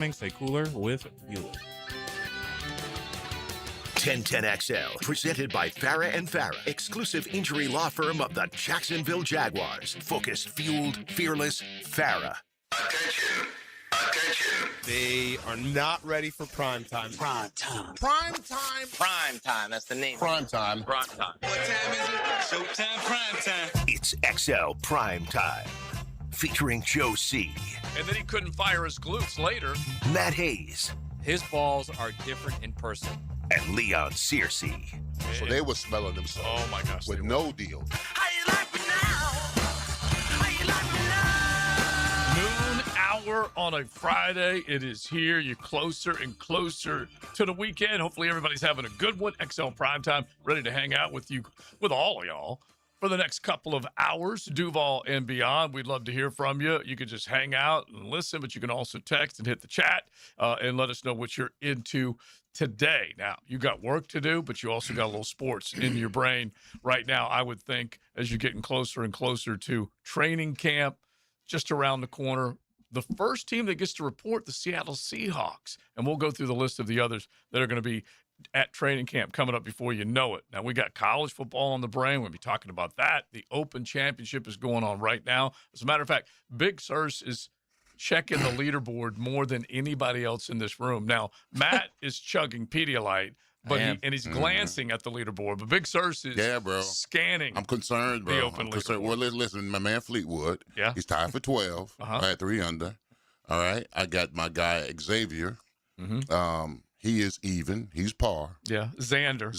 Stay cooler with Mueller. 1010XL, presented by Farah and Farah, exclusive injury law firm of the Jacksonville Jaguars. Focused, fueled, fearless, Farah. Attention. Attention. They are not ready for prime time. Prime time. Prime time. Prime time. That's the name. Prime time. Prime time. What time is it? Showtime prime time. It's XL Prime Time, featuring Joe C., And then he couldn't fire his glutes later. Matt Hayes, His balls are different in person. and Leon Searcy. So they were smelling themselves. Oh, my gosh. With they were. no deal. How you like me now? How you like me now? Noon hour on a Friday. It is here. You're closer and closer to the weekend. Hopefully everybody's having a good one. XL Primetime, ready to hang out with you, with all of y'all, for the next couple of hours, Duval and beyond. We'd love to hear from you. You can just hang out and listen, but you can also text and hit the chat and let us know what you're into today. Now, you got work to do, but you also got a little sports in your brain right now, I would think, as you're getting closer and closer to training camp just around the corner. The first team that gets to report, the Seattle Seahawks. And we'll go through the list of the others that are going to be at training camp coming up before you know it. Now, we got college football on the brain. We'll be talking about that. The Open Championship is going on right now. As a matter of fact, Big Sirs is checking the leaderboard more than anybody else in this room. Now, Matt is chugging Pedialyte, but he's glancing at the leaderboard. But Big Sirs is scanning. I'm concerned, bro. The Open I'm concerned. Well, listen, my man Fleetwood, he's tied for 12. I had 3 under. All right. I got my guy Xavier. He is even. He's par. Yeah. Xander.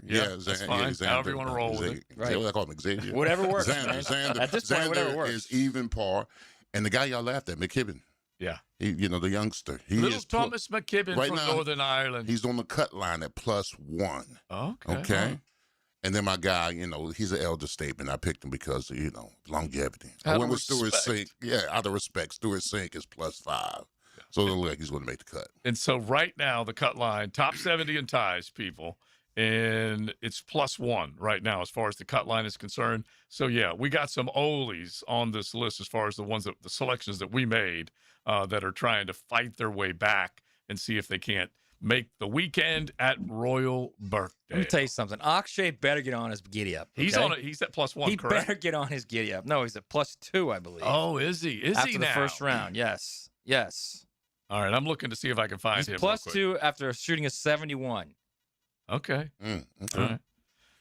Yeah, that's fine. Xander. However you want to roll with it. Right. I call him Xavier. Whatever works. Xander. At this point, whatever works. is even par. And the guy y'all laughed at, McKibben. Yeah. He, the youngster. He Little is Thomas McKibben right from now, Northern Ireland. He's on the cut line at +1. Okay. And then my guy, he's an elder statesman. I picked him because, longevity. I went with Stuart Sink. Yeah, out of respect. Stuart Sink is +5. So it looks like he's going to make the cut. And so right now, the cut line, top 70 in ties, people. And it's +1 right now as far as the cut line is concerned. So, yeah, we got some Olies on this list as far as the selections that we made that are trying to fight their way back and see if they can't make the weekend at Royal Birthday. Let me tell you something. Akshay better get on his giddy up. Okay? He's at +1, he correct? He better get on his giddy up. No, he's at +2, I believe. Oh, is he? After he the now? first round, yes. All right, I'm looking to see if I can find he's him. +2 after shooting a 71. Okay. Okay. All right.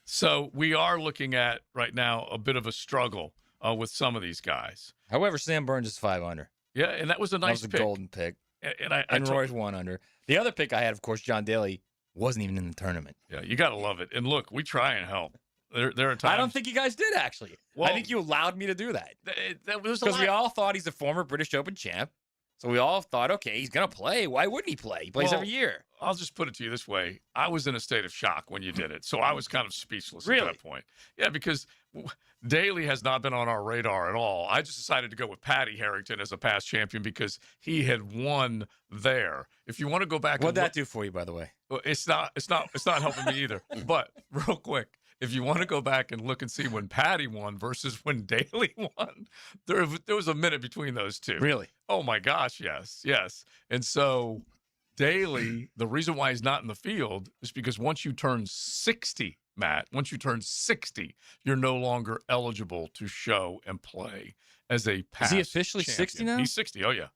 So we are looking at right now a bit of a struggle with some of these guys. However, Sam Burns is 5 under. Yeah, and that was a nice That was a pick. golden pick. And Roy's 1 under. The other pick I had, of course, John Daly, wasn't even in the tournament. Yeah, you got to love it. And look, we try and help. There are times. I don't think you guys did, actually. Well, I think you allowed me to do that. Because we all thought he's a former British Open champ. So we all thought, okay, he's going to play. Why wouldn't he play? He plays every year. I'll just put it to you this way. I was in a state of shock when you did it. So I was kind of speechless at that point. Yeah, because Daly has not been on our radar at all. I just decided to go with Patty Harrington as a past champion because he had won there. If you want to go back, what'd that do for you, by the way? Well, it's not helping me either. But real quick, if you want to go back and look and see when Patty won versus when Daly won, there was a minute between those two. Really? Oh my gosh, yes. And so Daly, the reason why he's not in the field is because once you turn 60, Matt, you're no longer eligible to show and play as a past Is he officially champion. 60 now? He's 60, oh yeah.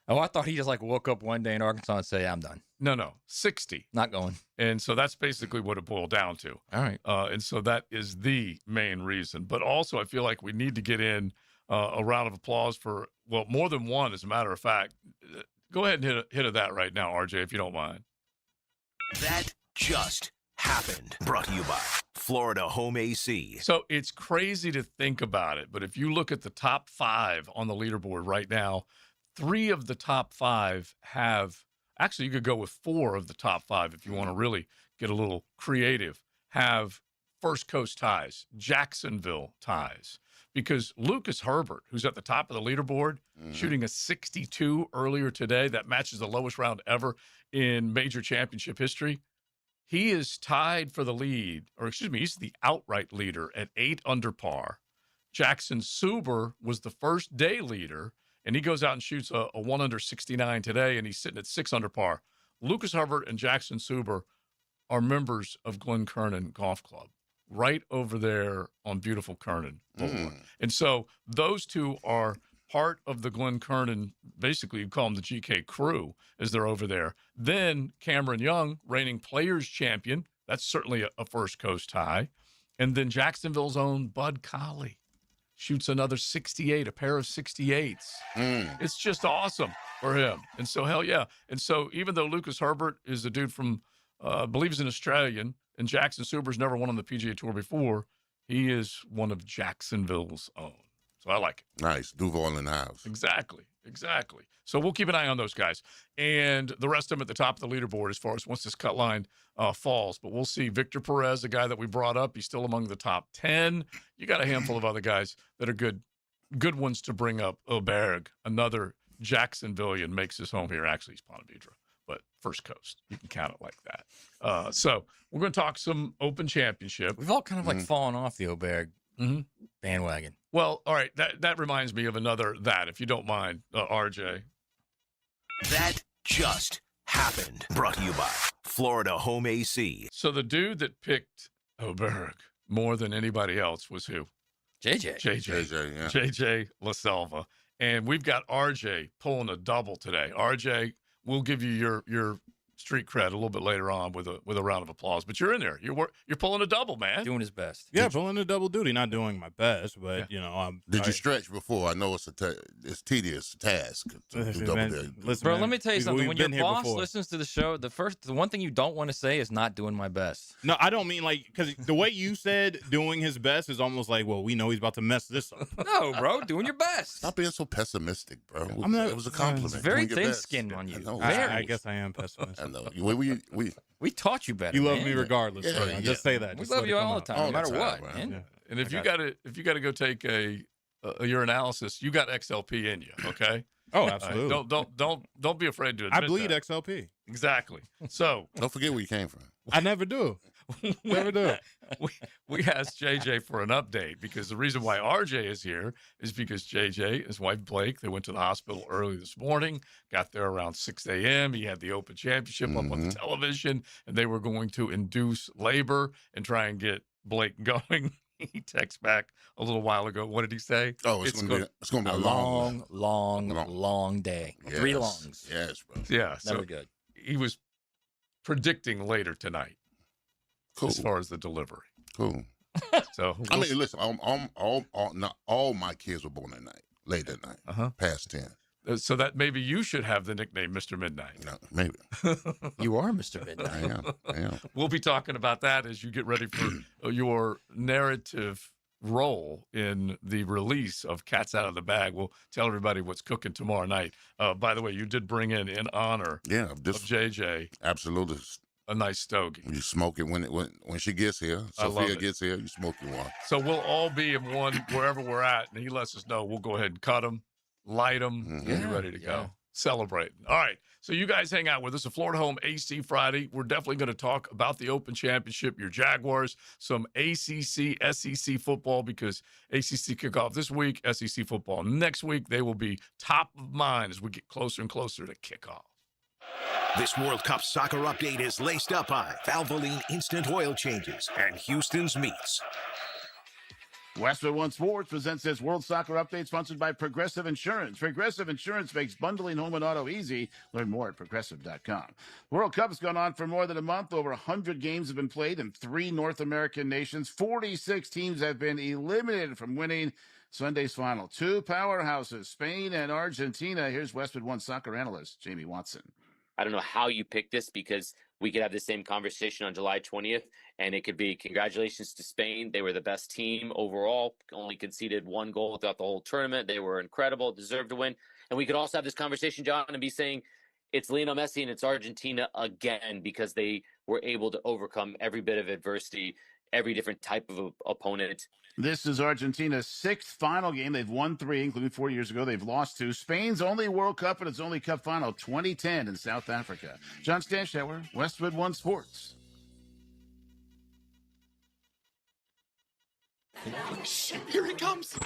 Oh, I thought he just woke up one day in Arkansas and say, I'm done. No, 60. Not going. And so that's basically what it boiled down to. All right. And so that is the main reason. But also I feel like we need to get in a round of applause for, well, more than one, as a matter of fact. Go ahead and hit that right now, RJ, if you don't mind. That just happened. Brought to you by Florida Home AC. So it's crazy to think about it, but if you look at the top 5 on the leaderboard right now, 3 of the top 5 have, actually you could go with 4 of the top 5 if you want to really get a little creative, have First Coast ties, Jacksonville ties. Because Lucas Herbert, who's at the top of the leaderboard, shooting a 62 earlier today, that matches the lowest round ever in major championship history. He is tied for the lead, or excuse me, he's the outright leader at 8 under par. Jackson Suber was the first day leader and he goes out and shoots a 1 under 69 today, and he's sitting at 6 under par. Lucas Herbert and Jackson Suber are members of Glen Kernan Golf Club, right over there on beautiful Kernan Boulevard. And so those two are part of the Glen Kernan, basically you call them the GK crew as they're over there. Then Cameron Young, reigning players champion. That's certainly a First Coast high. And then Jacksonville's own Bud Colley shoots another 68, a pair of 68s. It's just awesome for him. And so, hell yeah. And so even though Lucas Herbert is a dude from, I believe he's an Australian, and Jackson Suber's never won on the PGA Tour before, he is one of Jacksonville's own. So I like it. Nice. Duval in the house. Exactly. So we'll keep an eye on those guys. And the rest of them at the top of the leaderboard as far as once this cut line falls. But we'll see. Victor Perez, the guy that we brought up, he's still among the top 10. You got a handful of other guys that are good ones to bring up. Oberg, another Jacksonvillian, makes his home here. Actually, he's Ponte Vedra, but First Coast. You can count it like that. So we're going to talk some Open Championship. We've all kind of like fallen off the Oberg bandwagon. Well, all right. That reminds me of another if you don't mind, RJ. That just happened. Brought to you by Florida Home AC. So the dude that picked Oberg more than anybody else was who? JJ, yeah. JJ LaSelva. And we've got RJ pulling a double today. RJ, we'll give you your street cred a little bit later on with a round of applause. But you're in there. You're pulling a double, man. doing his best. Yeah, pulling a double duty. Not doing my best, but Did you stretch before? I know it's it's tedious task to do double duty. Listen, Bro, man, let me tell you something. When your boss before. listens to the show, the one thing you don't want to say is not doing my best. No, I don't mean because the way you said doing his best is almost like, well, we know he's about to mess this up. No, bro, doing your best. Stop being so pessimistic, bro. It was a It's compliment. very Doing your best. thin-skinned on you. I know. I guess I am pessimistic. I know. We taught you better. You love man. me regardless. Yeah, so yeah. Just say that. We Just love let you it come all the out. time, All no the matter time, what, man. man. And if you got to go take a urinalysis, you got XLP in you, okay? Oh, absolutely. Don't be afraid to admit I bleed that. XLP. Exactly. So don't forget where you came from. I never do. Never do. we asked JJ for an update because the reason why RJ is here is because JJ, his wife Blake, they went to the hospital early this morning, got there around 6 a.m. He had the Open Championship up on the television, and they were going to induce labor and try and get Blake going. He texted back a little while ago. What did he say? Oh, it's going to be a long day. Yes. 3 longs. Yes, bro. Yeah, so Never good. he was predicting later tonight Cool. as far as the delivery. Cool. So I mean, listen, not all my kids were born at night, late at night, past 10. So that maybe you should have the nickname Mr. Midnight. No, maybe. You are Mr. Midnight. I am. We'll be talking about that as you get ready for your narrative role in the release of Cats Out of the Bag. We'll tell everybody what's cooking tomorrow night. By the way, you did bring in honor Yeah, of just JJ absolutely. a nice stogie. You smoke it when she gets here. I love Sophia it. gets here. You smoke you one. So we'll all be in one wherever we're at, and he lets us know. We'll go ahead and cut them, light them, and get ready to go. Celebrating. All right. So you guys hang out with us. A Florida Home AC Friday. We're definitely going to talk about the Open Championship, your Jaguars, some ACC, SEC football because ACC kickoff this week, SEC football next week. They will be top of mind as we get closer and closer to kickoff. This World Cup soccer update is laced up by Valvoline Instant Oil Changes and Houston's Meats. Westwood One Sports presents this World Soccer Update sponsored by Progressive Insurance. Progressive Insurance makes bundling home and auto easy. Learn more at progressive.com. The World Cup has gone on for more than a month. Over 100 games have been played in 3 North American nations. 46 teams have been eliminated from winning Sunday's final. 2 powerhouses, Spain and Argentina. Here's Westwood One soccer analyst Jamie Watson. I don't know how you picked this because we could have the same conversation on July 20th, and it could be congratulations to Spain. They were the best team overall, only conceded 1 goal throughout the whole tournament. They were incredible, deserved to win. And we could also have this conversation, John, and be saying it's Lionel Messi and it's Argentina again because they were able to overcome every bit of adversity, every different type of opponent. This is Argentina's 6th final game. They've won 3, including 4 years ago. They've lost 2. Spain's only World Cup and its only Cup final, 2010 in South Africa. John Stanshauer, Westwood One Sports. Shit, here he comes.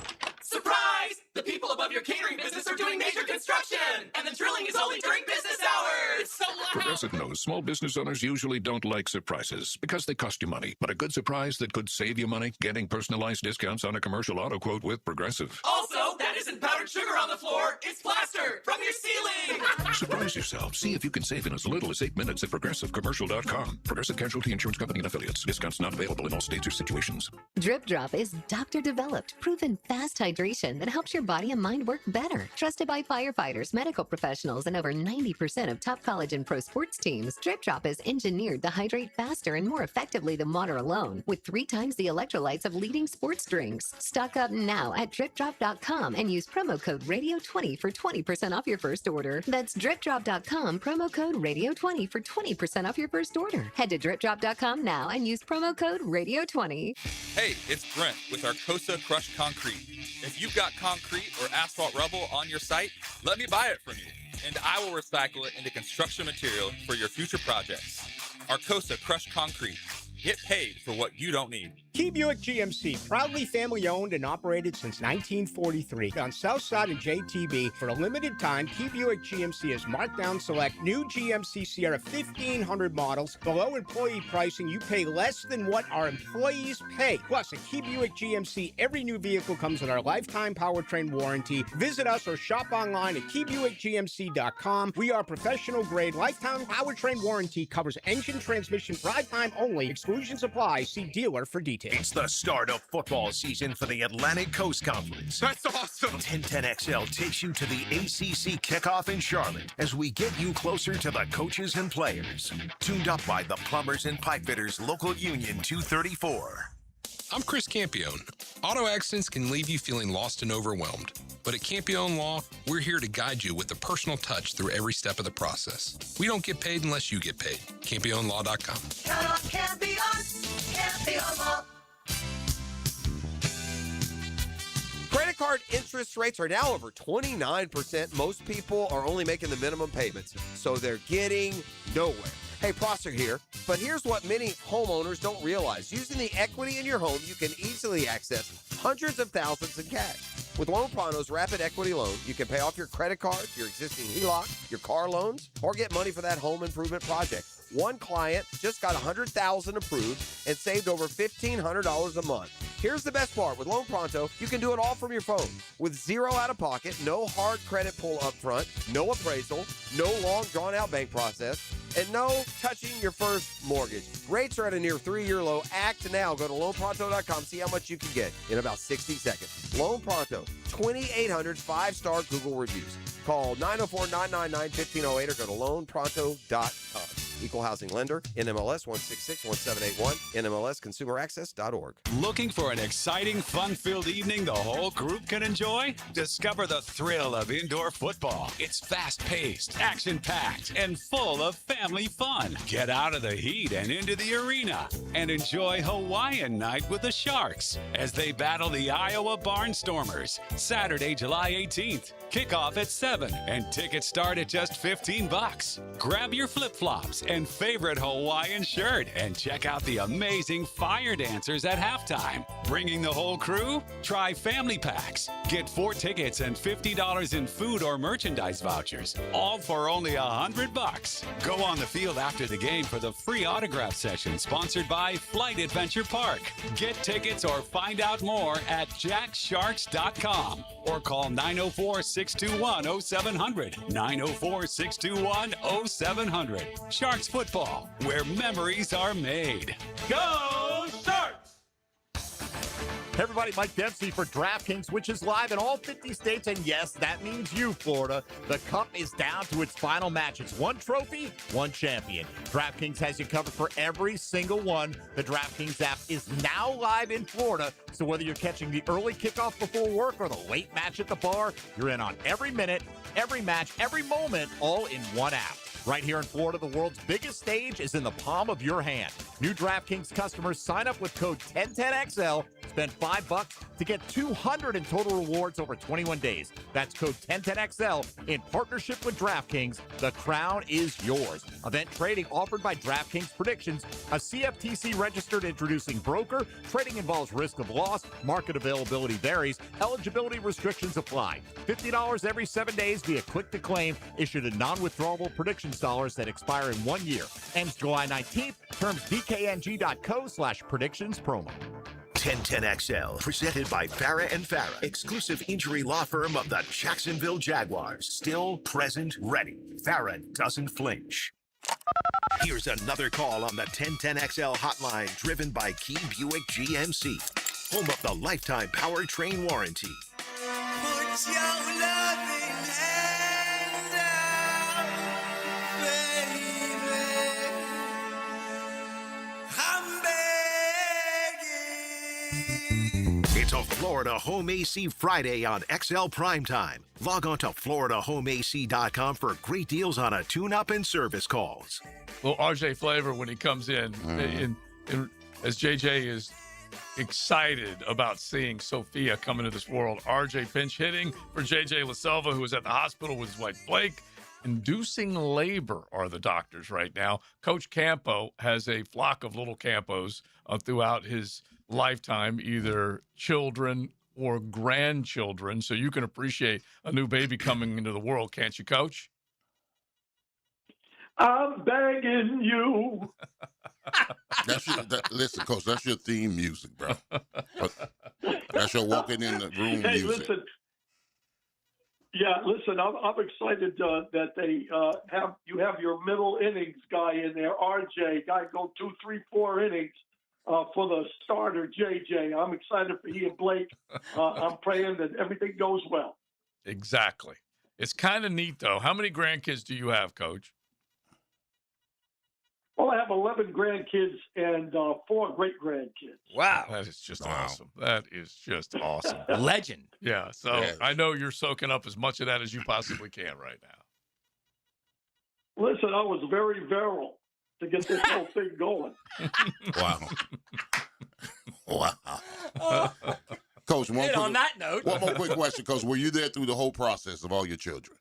Surprise! The people above your catering business are doing major construction, and the drilling is only during business hours. It's so loud. Progressive knows small business owners usually don't like surprises because they cost you money. But a good surprise that could save you money? Getting personalized discounts on a commercial auto quote with Progressive. Also, that isn't powdered sugar on the floor. It's plaster from your ceiling. Surprise yourself. See if you can save in as little as 8 minutes at ProgressiveCommercial.com. Progressive Casualty Insurance Company and Affiliates. Discounts not available in all states or situations. Drip Drop is doctor-developed, proven fast hydration that helps your body and mind work better. Trusted by firefighters, medical professionals, and over 90% of top college and pro sports teams, Drip Drop is engineered to hydrate faster and more effectively than water alone, with 3 times the electrolytes of leading sports drinks. Stock up now at DripDrop.com and use promo code Radio20 for 20% off your first order. That's DripDrop.com, promo code Radio20 for 20% off your first order. Head to DripDrop.com now and use promo code Radio20. Hey, it's Brent with Arcosa Crushed Concrete. If you've got concrete or asphalt rubble on your site, let me buy it from you, and I will recycle it into construction material for your future projects. Arcosa Crushed Concrete. Get paid for what you don't need. Key Buick GMC, proudly family owned and operated since 1943. On Southside and JTB, for a limited time, Key Buick GMC has marked down select new GMC Sierra 1500 models. Below employee pricing, you pay less than what our employees pay. Plus, at Key Buick GMC, every new vehicle comes with our lifetime powertrain warranty. Visit us or shop online at keybuickgmc.com. We are professional grade. Lifetime powertrain warranty covers engine, transmission, drive time only. Exclusions apply. See dealer for details. It's the start of football season for the Atlantic Coast Conference. That's awesome. 1010XL takes you to the ACC kickoff in Charlotte as we get you closer to the coaches and players. Tuned up by the Plumbers and Pipefitters Local Union 234. I'm Chris Campione. Auto accidents can leave you feeling lost and overwhelmed. But at Campione Law, we're here to guide you with a personal touch through every step of the process. We don't get paid unless you get paid. CampioneLaw.com. Count on Campione. Campione Law. Credit card interest rates are now over 29%. Most people are only making the minimum payments, so they're getting nowhere. Hey, Prosser here, but here's what many homeowners don't realize. Using the equity in your home, you can easily access hundreds of thousands in cash. With Loan Pronto's Rapid Equity Loan, you can pay off your credit cards, your existing HELOC, your car loans, or get money for that home improvement project. One client just got $100,000 approved and saved over $1,500 a month. Here's the best part. With Loan Pronto, you can do it all from your phone. With zero out-of-pocket, no hard credit pull up front, no appraisal, no long drawn-out bank process, and no touching your first mortgage. Rates are at a near 3-year low. Act now. Go to loanpronto.com. See how much you can get in about 60 seconds. Loan Pronto, 2,800 5-star Google reviews. Call 904-999-1508 or go to loanpronto.com. Equal housing lender, NMLS 1661781, NMLSconsumeraccess.org. Looking for an exciting, fun-filled evening the whole group can enjoy? Discover the thrill of indoor football. It's fast-paced, action-packed, and full of family fun. Get out of the heat and into the arena and enjoy Hawaiian night with the Sharks as they battle the Iowa Barnstormers. Saturday, July 18th. Kickoff at 7 and tickets start at just $15. Grab your flip-flops and favorite Hawaiian shirt and check out the amazing fire dancers at halftime. Bringing the whole crew? Try family packs. Get 4 tickets and $50 in food or merchandise vouchers, all for only $100. Go on the field after the game for the free autograph session sponsored by Flight Adventure Park. Get tickets or find out more at jacksharks.com or call 904-621-0700. 904-621-0700. Sharks football, where memories are made. Go Sharks! Hey everybody, Mike Dempsey for DraftKings, which is live in all 50 states, and yes, that means you, Florida. The Cup is down to its final match. It's one trophy, one champion. DraftKings has you covered for every single one. The DraftKings app is now live in Florida, so whether you're catching the early kickoff before work or the late match at the bar, you're in on every minute, every match, every moment, all in one app. Right here in Florida, the world's biggest stage is in the palm of your hand. New DraftKings customers sign up with code 1010XL, spend Spend $5 to get $200 in total rewards over 21 days. That's code 1010XL in partnership with DraftKings. The crown is yours. Event trading offered by DraftKings Predictions, a CFTC registered introducing broker. Trading involves risk of loss. Market availability varies. Eligibility restrictions apply. $50 every 7 days via click to claim. Issued in non-withdrawable predictions dollars that expire in 1 year. Ends July 19th. Terms dkng.co/predictions promo. 1010XL, presented by Farah and Farah, exclusive injury law firm of the Jacksonville Jaguars. Still present, ready. Farah doesn't flinch. Here's another call on the 1010XL hotline, driven by Key Buick GMC, home of the lifetime powertrain warranty. Put your loving hand out, baby. I'm begging. It's a Florida Home AC Friday on XL Primetime. Log on to FloridaHomeAC.com for great deals on a tune-up and service calls. Well, RJ flavor when he comes in, as JJ is excited about seeing Sophia come into this world. RJ pinch hitting for JJ LaSelva, who is at the hospital with his wife Blake. Inducing labor are the doctors right now. Coach Campo has a flock of little Campos throughout his lifetime, either children or grandchildren. So you can appreciate a new baby coming into the world, can't you, Coach? I'm begging you. Listen, Coach, that's your theme music, bro. That's your walking in the room Hey, music. listen. Yeah, listen. I'm excited that they you have your middle innings guy in there, RJ. Guy go 2, 3, 4 innings for the starter, JJ. I'm excited for he and Blake. I'm praying that everything goes well. Exactly. It's kind of neat, though. How many grandkids do you have, Coach? Well, I have 11 grandkids and 4 great-grandkids. Wow. That is just awesome. That is just awesome. Legend. Yeah, so Yes. I know you're soaking up as much of that as you possibly can right now. Listen, I was very virile to get this whole thing going. Wow. Wow. Coach, And on that note, one more quick question, Coach. Were you there through the whole process of all your children?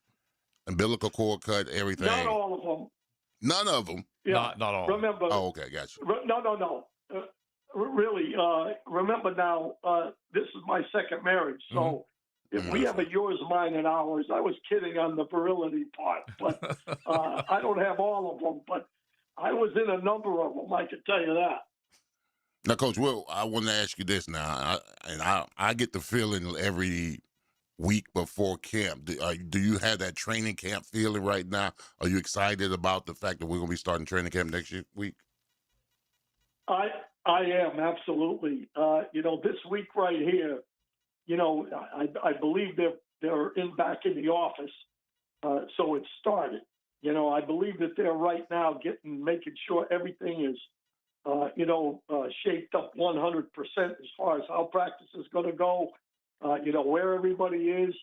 Umbilical cord cut, everything? Not all of them. None of them? Yeah. Not all. Remember. Oh, okay, gotcha. No. Really, remember now, this is my second marriage. So if we have a yours, mine, and ours, I was kidding on the virility part. But I don't have all of them. But I was in a number of them, I can tell you that. Now, Coach Will, I want to ask you this now. I get the feeling every week before camp. Do you have that training camp feeling right now? Are you excited about the fact that we're going to be starting training camp next week? I am, absolutely. This week right here, I believe they're back in the office, so it started. I believe that they're right now making sure everything is, shaped up 100% as far as how practice is going to go, where everybody is,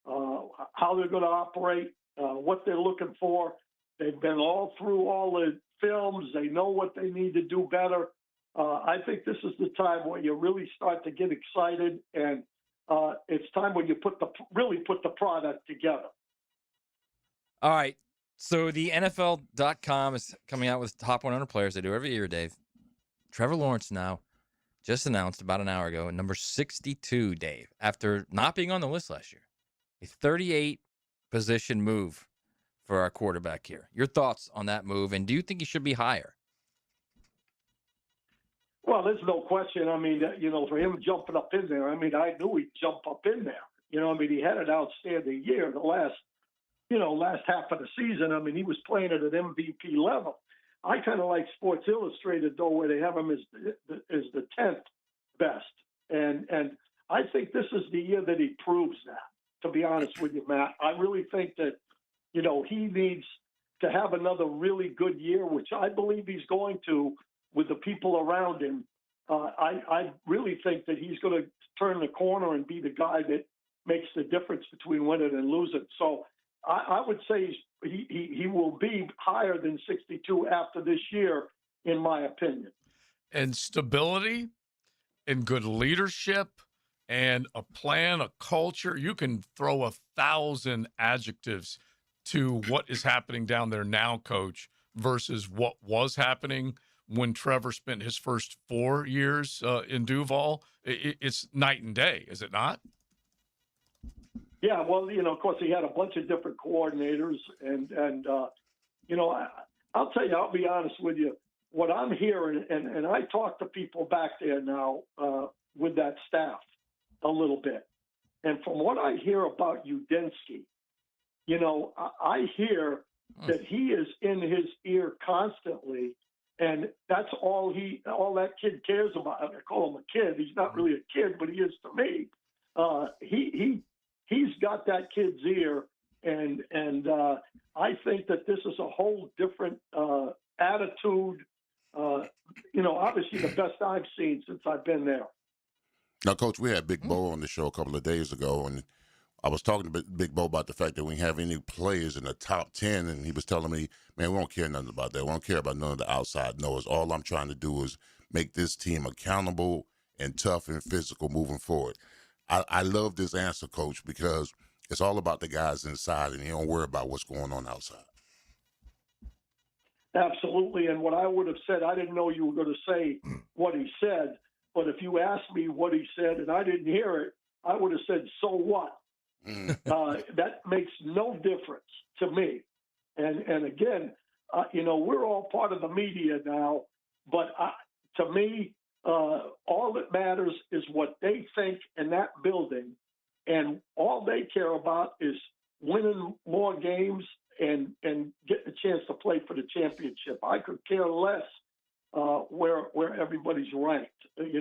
how they're going to operate, what they're looking for. They've been all through all the films. They know what they need to do better. I think this is the time where you really start to get excited, and it's time when you really put the product together. All right. So the NFL.com is coming out with top 100 players. They do every year, Dave. Trevor Lawrence now just announced about an hour ago at number 62, Dave, after not being on the list last year. A 38 position move for our quarterback here. Your thoughts on that move, and do you think he should be higher? Well, there's no question. I mean, for him jumping up in there, I knew he'd jump up in there. He had an outstanding year the last half of the season. He was playing at an MVP level. I kind of like Sports Illustrated, though, where they have him as the 10th best. And I think this is the year that he proves that, to be honest with you, Matt. I really think that, he needs to have another really good year, which I believe he's going to with the people around him. I really think that he's going to turn the corner and be the guy that makes the difference between winning and losing. So I would say he will be higher than 62 after this year, in my opinion. And stability and good leadership and a plan, a culture. You can throw 1,000 adjectives to what is happening down there now, Coach, versus what was happening when Trevor spent his first 4 years in Duval. It's night and day, is it not? Yeah, well, of course, he had a bunch of different coordinators, and I'll tell you, I'll be honest with you, what I'm hearing, and I talk to people back there now with that staff a little bit, and from what I hear about Udinski, I hear that he is in his ear constantly, and that's all that kid cares about. I call him a kid. He's not really a kid, but he is to me. He's got that kid's ear, and I think that this is a whole different attitude. Obviously the best I've seen since I've been there. Now, Coach, we had Big Bo on the show a couple of days ago, and I was talking to Big Bo about the fact that we have any players in the top 10, and he was telling me, man, we don't care nothing about that. We don't care about none of the outside noise. All I'm trying to do is make this team accountable and tough and physical moving forward. I love this answer, Coach, because it's all about the guys inside, and you don't worry about what's going on outside. Absolutely. And what I would have said, I didn't know you were going to say what he said, but if you asked me what he said and I didn't hear it, I would have said, so what? That makes no difference to me. And again, we're all part of the media now, but to me, all that matters is what they think in that building, and all they care about is winning more games and getting a chance to play for the championship. I could care less where everybody's ranked, and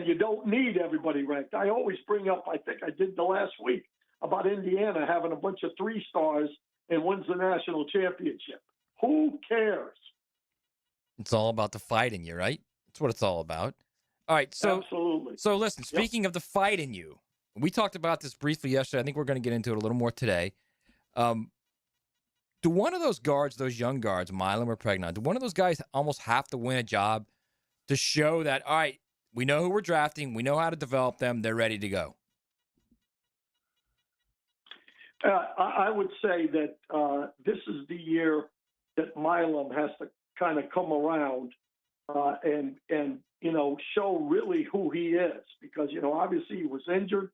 you don't need everybody ranked. I always bring up, I think I did the last week, about Indiana having a bunch of 3 stars and wins the national championship. Who cares? It's all about the fight in you, right? That's what it's all about. All right, so absolutely. So listen, speaking of the fight in you, we talked about this briefly yesterday. I think we're going to get into it a little more today. Do one of those guards, those young guards, Milam or Pregnon, do one of those guys almost have to win a job to show that, all right, we know who we're drafting, we know how to develop them, they're ready to go? I would say that this is the year that Milam has to kind of come around and show really who he is, because obviously he was injured.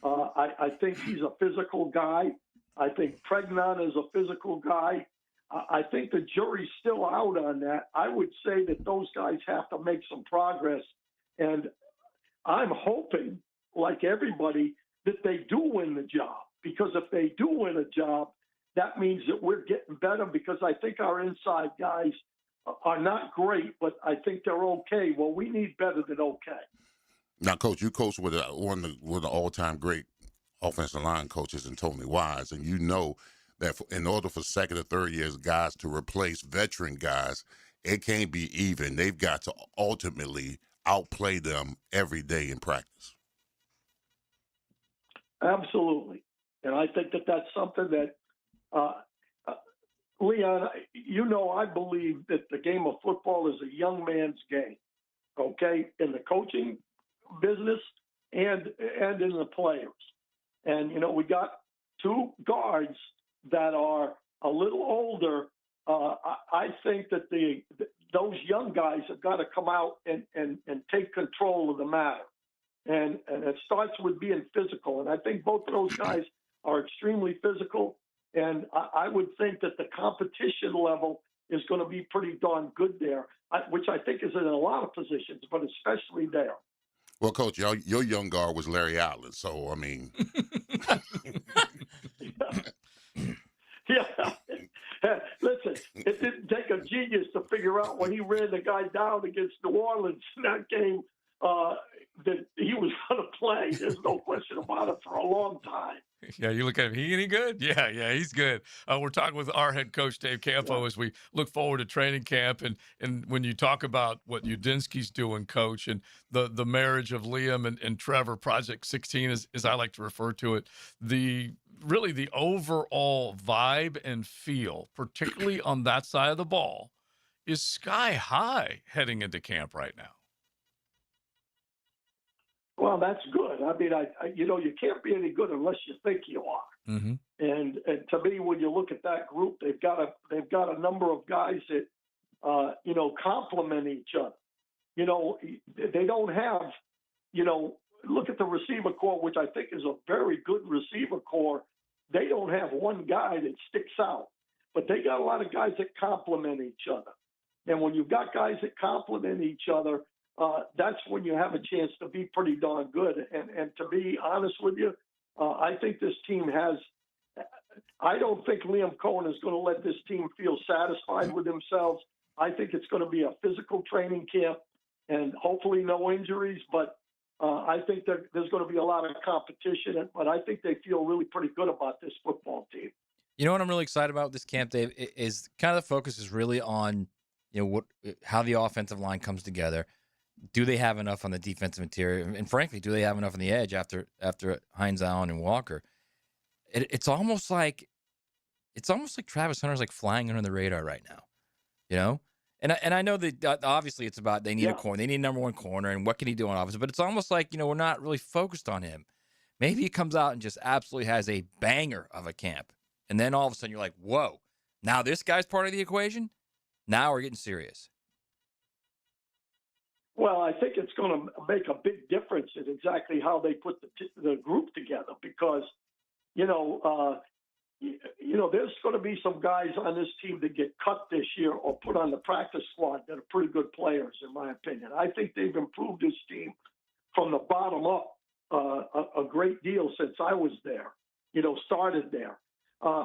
I think he's a physical guy. I think Pregnon is a physical guy. I think the jury's still out on that. I would say that those guys have to make some progress, and I'm hoping, like everybody, that they do win the job, because if they do win a job, that means that we're getting better, because I think our inside guys are not great, but I think they're okay. Well, we need better than okay. Now, Coach, you coach with one of the all-time great offensive line coaches in Tony Wise, and you know that in order for second or third years guys to replace veteran guys, it can't be even. They've got to ultimately outplay them every day in practice. Absolutely. And I think that that's something that, Leon, I believe that the game of football is a young man's game, okay, in the coaching business and in the players. And, we got 2 guards that are a little older. I think that those young guys have got to come out and take control of the matter. And it starts with being physical. And I think both of those guys are extremely physical. And I would think that the competition level is going to be pretty darn good there, which I think is in a lot of positions, but especially there. Well, Coach, your young guard was Larry Allen, so, I mean. Yeah. Listen, it didn't take a genius to figure out when he ran the guy down against New Orleans in that game that he was going to play. There's no question about it, for a long time. Yeah, you look at him. He any good? Yeah, he's good. We're talking with our head coach, Dave Campo, as we look forward to training camp. And when you talk about what Udinski's doing, Coach, and the marriage of Liam and Trevor, Project 16, as I like to refer to it, the overall vibe and feel, particularly on that side of the ball, is sky high heading into camp right now. Well, that's good. I mean, you can't be any good unless you think you are. Mm-hmm. And to me, when you look at that group, they've got a number of guys that complement each other. They don't have, look at the receiver core, which I think is a very good receiver core. They don't have one guy that sticks out, but they got a lot of guys that complement each other. And when you've got guys that complement each other, that's when you have a chance to be pretty darn good. And to be honest with you, I think this team has. I don't think Liam Cohen is going to let this team feel satisfied with themselves. I think it's going to be a physical training camp and hopefully no injuries. But I think that there's going to be a lot of competition. But I think they feel really pretty good about this football team. You know what I'm really excited about this camp, Dave, is kind of the focus is really on how the offensive line comes together. Do they have enough on the defensive interior? And frankly, do they have enough on the edge after Hines Allen and Walker? It's almost like Travis Hunter's like flying under the radar right now, And I know that obviously it's about they need a corner, they need a number one corner, and what can he do on offense? But it's almost like we're not really focused on him. Maybe he comes out and just absolutely has a banger of a camp, and then all of a sudden you're like, whoa, now this guy's part of the equation. Now we're getting serious. Well, I think it's going to make a big difference in exactly how they put the group together because, there's going to be some guys on this team that get cut this year or put on the practice squad that are pretty good players, in my opinion. I think they've improved this team from the bottom up a great deal since I was there, started there.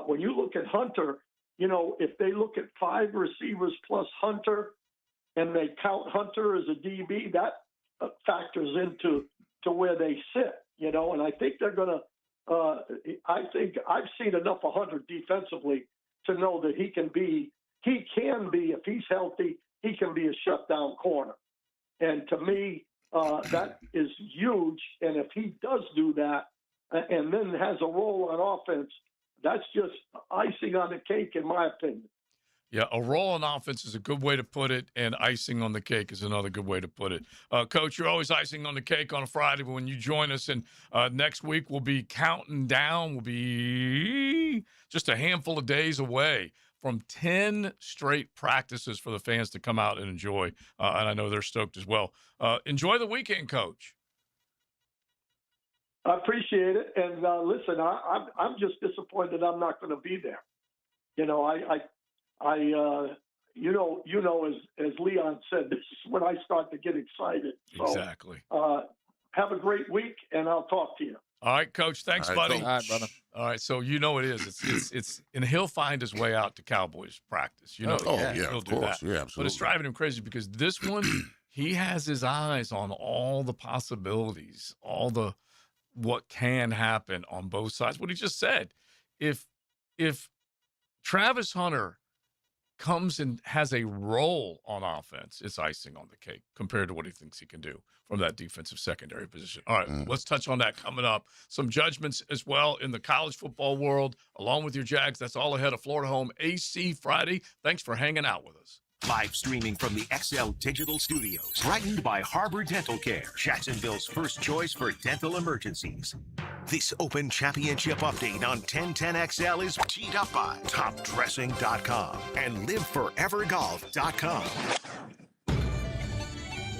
When you look at Hunter, if they look at 5 receivers plus Hunter, and they count Hunter as a DB, that factors into where they sit, and I think they're going to I think I've seen enough of Hunter defensively to know that he can be, if he's healthy, he can be a shutdown corner. And to me, that is huge. And if he does do that and then has a role on offense, that's just icing on the cake, in my opinion. Yeah, a role on offense is a good way to put it, and icing on the cake is another good way to put it. Coach, you're always icing on the cake on a Friday when you join us, and next week we'll be counting down. We'll be just a handful of days away from 10 straight practices for the fans to come out and enjoy, and I know they're stoked as well. Enjoy the weekend, Coach. I appreciate it, and listen, I'm just disappointed I'm not going to be there. As Leon said, this is when I start to get excited. So, exactly. Have a great week, and I'll talk to you. All right, Coach. Thanks, buddy. All right, brother. All right, so it is. It's and he'll find his way out to Cowboys practice. He'll of do course. that. Yeah, absolutely. But it's driving him crazy because this one, he has his eyes on all the possibilities, what can happen on both sides. What he just said, if Travis Hunter comes and has a role on offense, it's icing on the cake compared to what he thinks he can do from that defensive secondary position. All right, let's touch on that coming up. Some judgments as well in the college football world, along with your Jags. That's all ahead of Florida Home AC Friday. Thanks for hanging out with us. Live streaming from the XL Digital Studios. Brightened by Harbor Dental Care, Jacksonville's first choice for dental emergencies. This Open Championship update on 1010XL is teed up by TopDressing.com and LiveForeverGolf.com.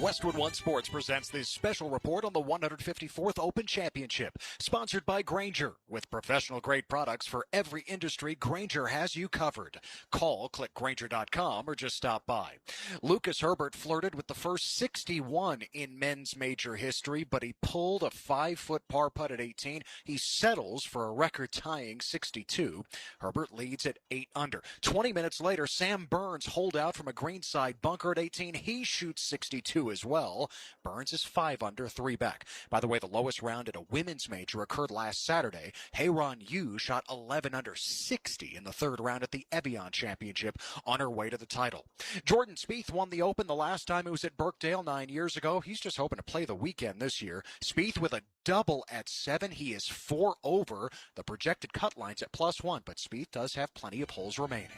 Westwood One Sports presents this special report on the 154th Open Championship, sponsored by Grainger. With professional-grade products for every industry, Grainger has you covered. Call, click Grainger.com, or just stop by. Lucas Herbert flirted with the first 61 in men's major history, but he pulled a 5-foot par putt at 18. He settles for a record-tying 62. Herbert leads at 8 under. 20 minutes later, Sam Burns holed out from a greenside bunker at 18. He shoots 62 as well. Burns is 5 under, 3 back. By the way, the lowest round at a women's major occurred last Saturday. Heyron Yu shot 11 under, 60 in the third round at the Evian Championship on her way to the title. Jordan Spieth won the Open the last time he was at Birkdale 9 years ago. He's just hoping to play the weekend this year. Spieth with a double at 7. He is 4 over. The projected cut line's at +1, but Spieth does have plenty of holes remaining.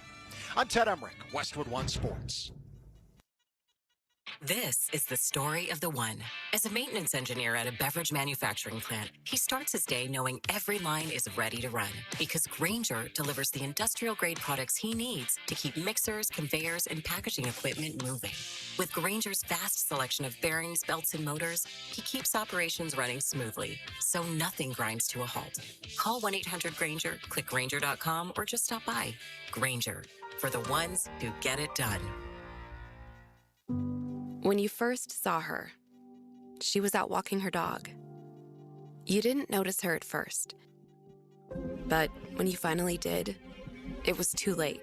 I'm Ted Emmerich, Westwood One Sports. This is the story of the one. As a maintenance engineer at a beverage manufacturing plant, he starts his day knowing every line is ready to run because Grainger delivers the industrial-grade products he needs to keep mixers, conveyors, and packaging equipment moving. With Grainger's vast selection of bearings, belts, and motors, he keeps operations running smoothly, so nothing grinds to a halt. Call 1-800-GRAINGER, click Grainger.com, or just stop by. Grainger, for the ones who get it done. When you first saw her, she was out walking her dog. You didn't notice her at first. But when you finally did, it was too late.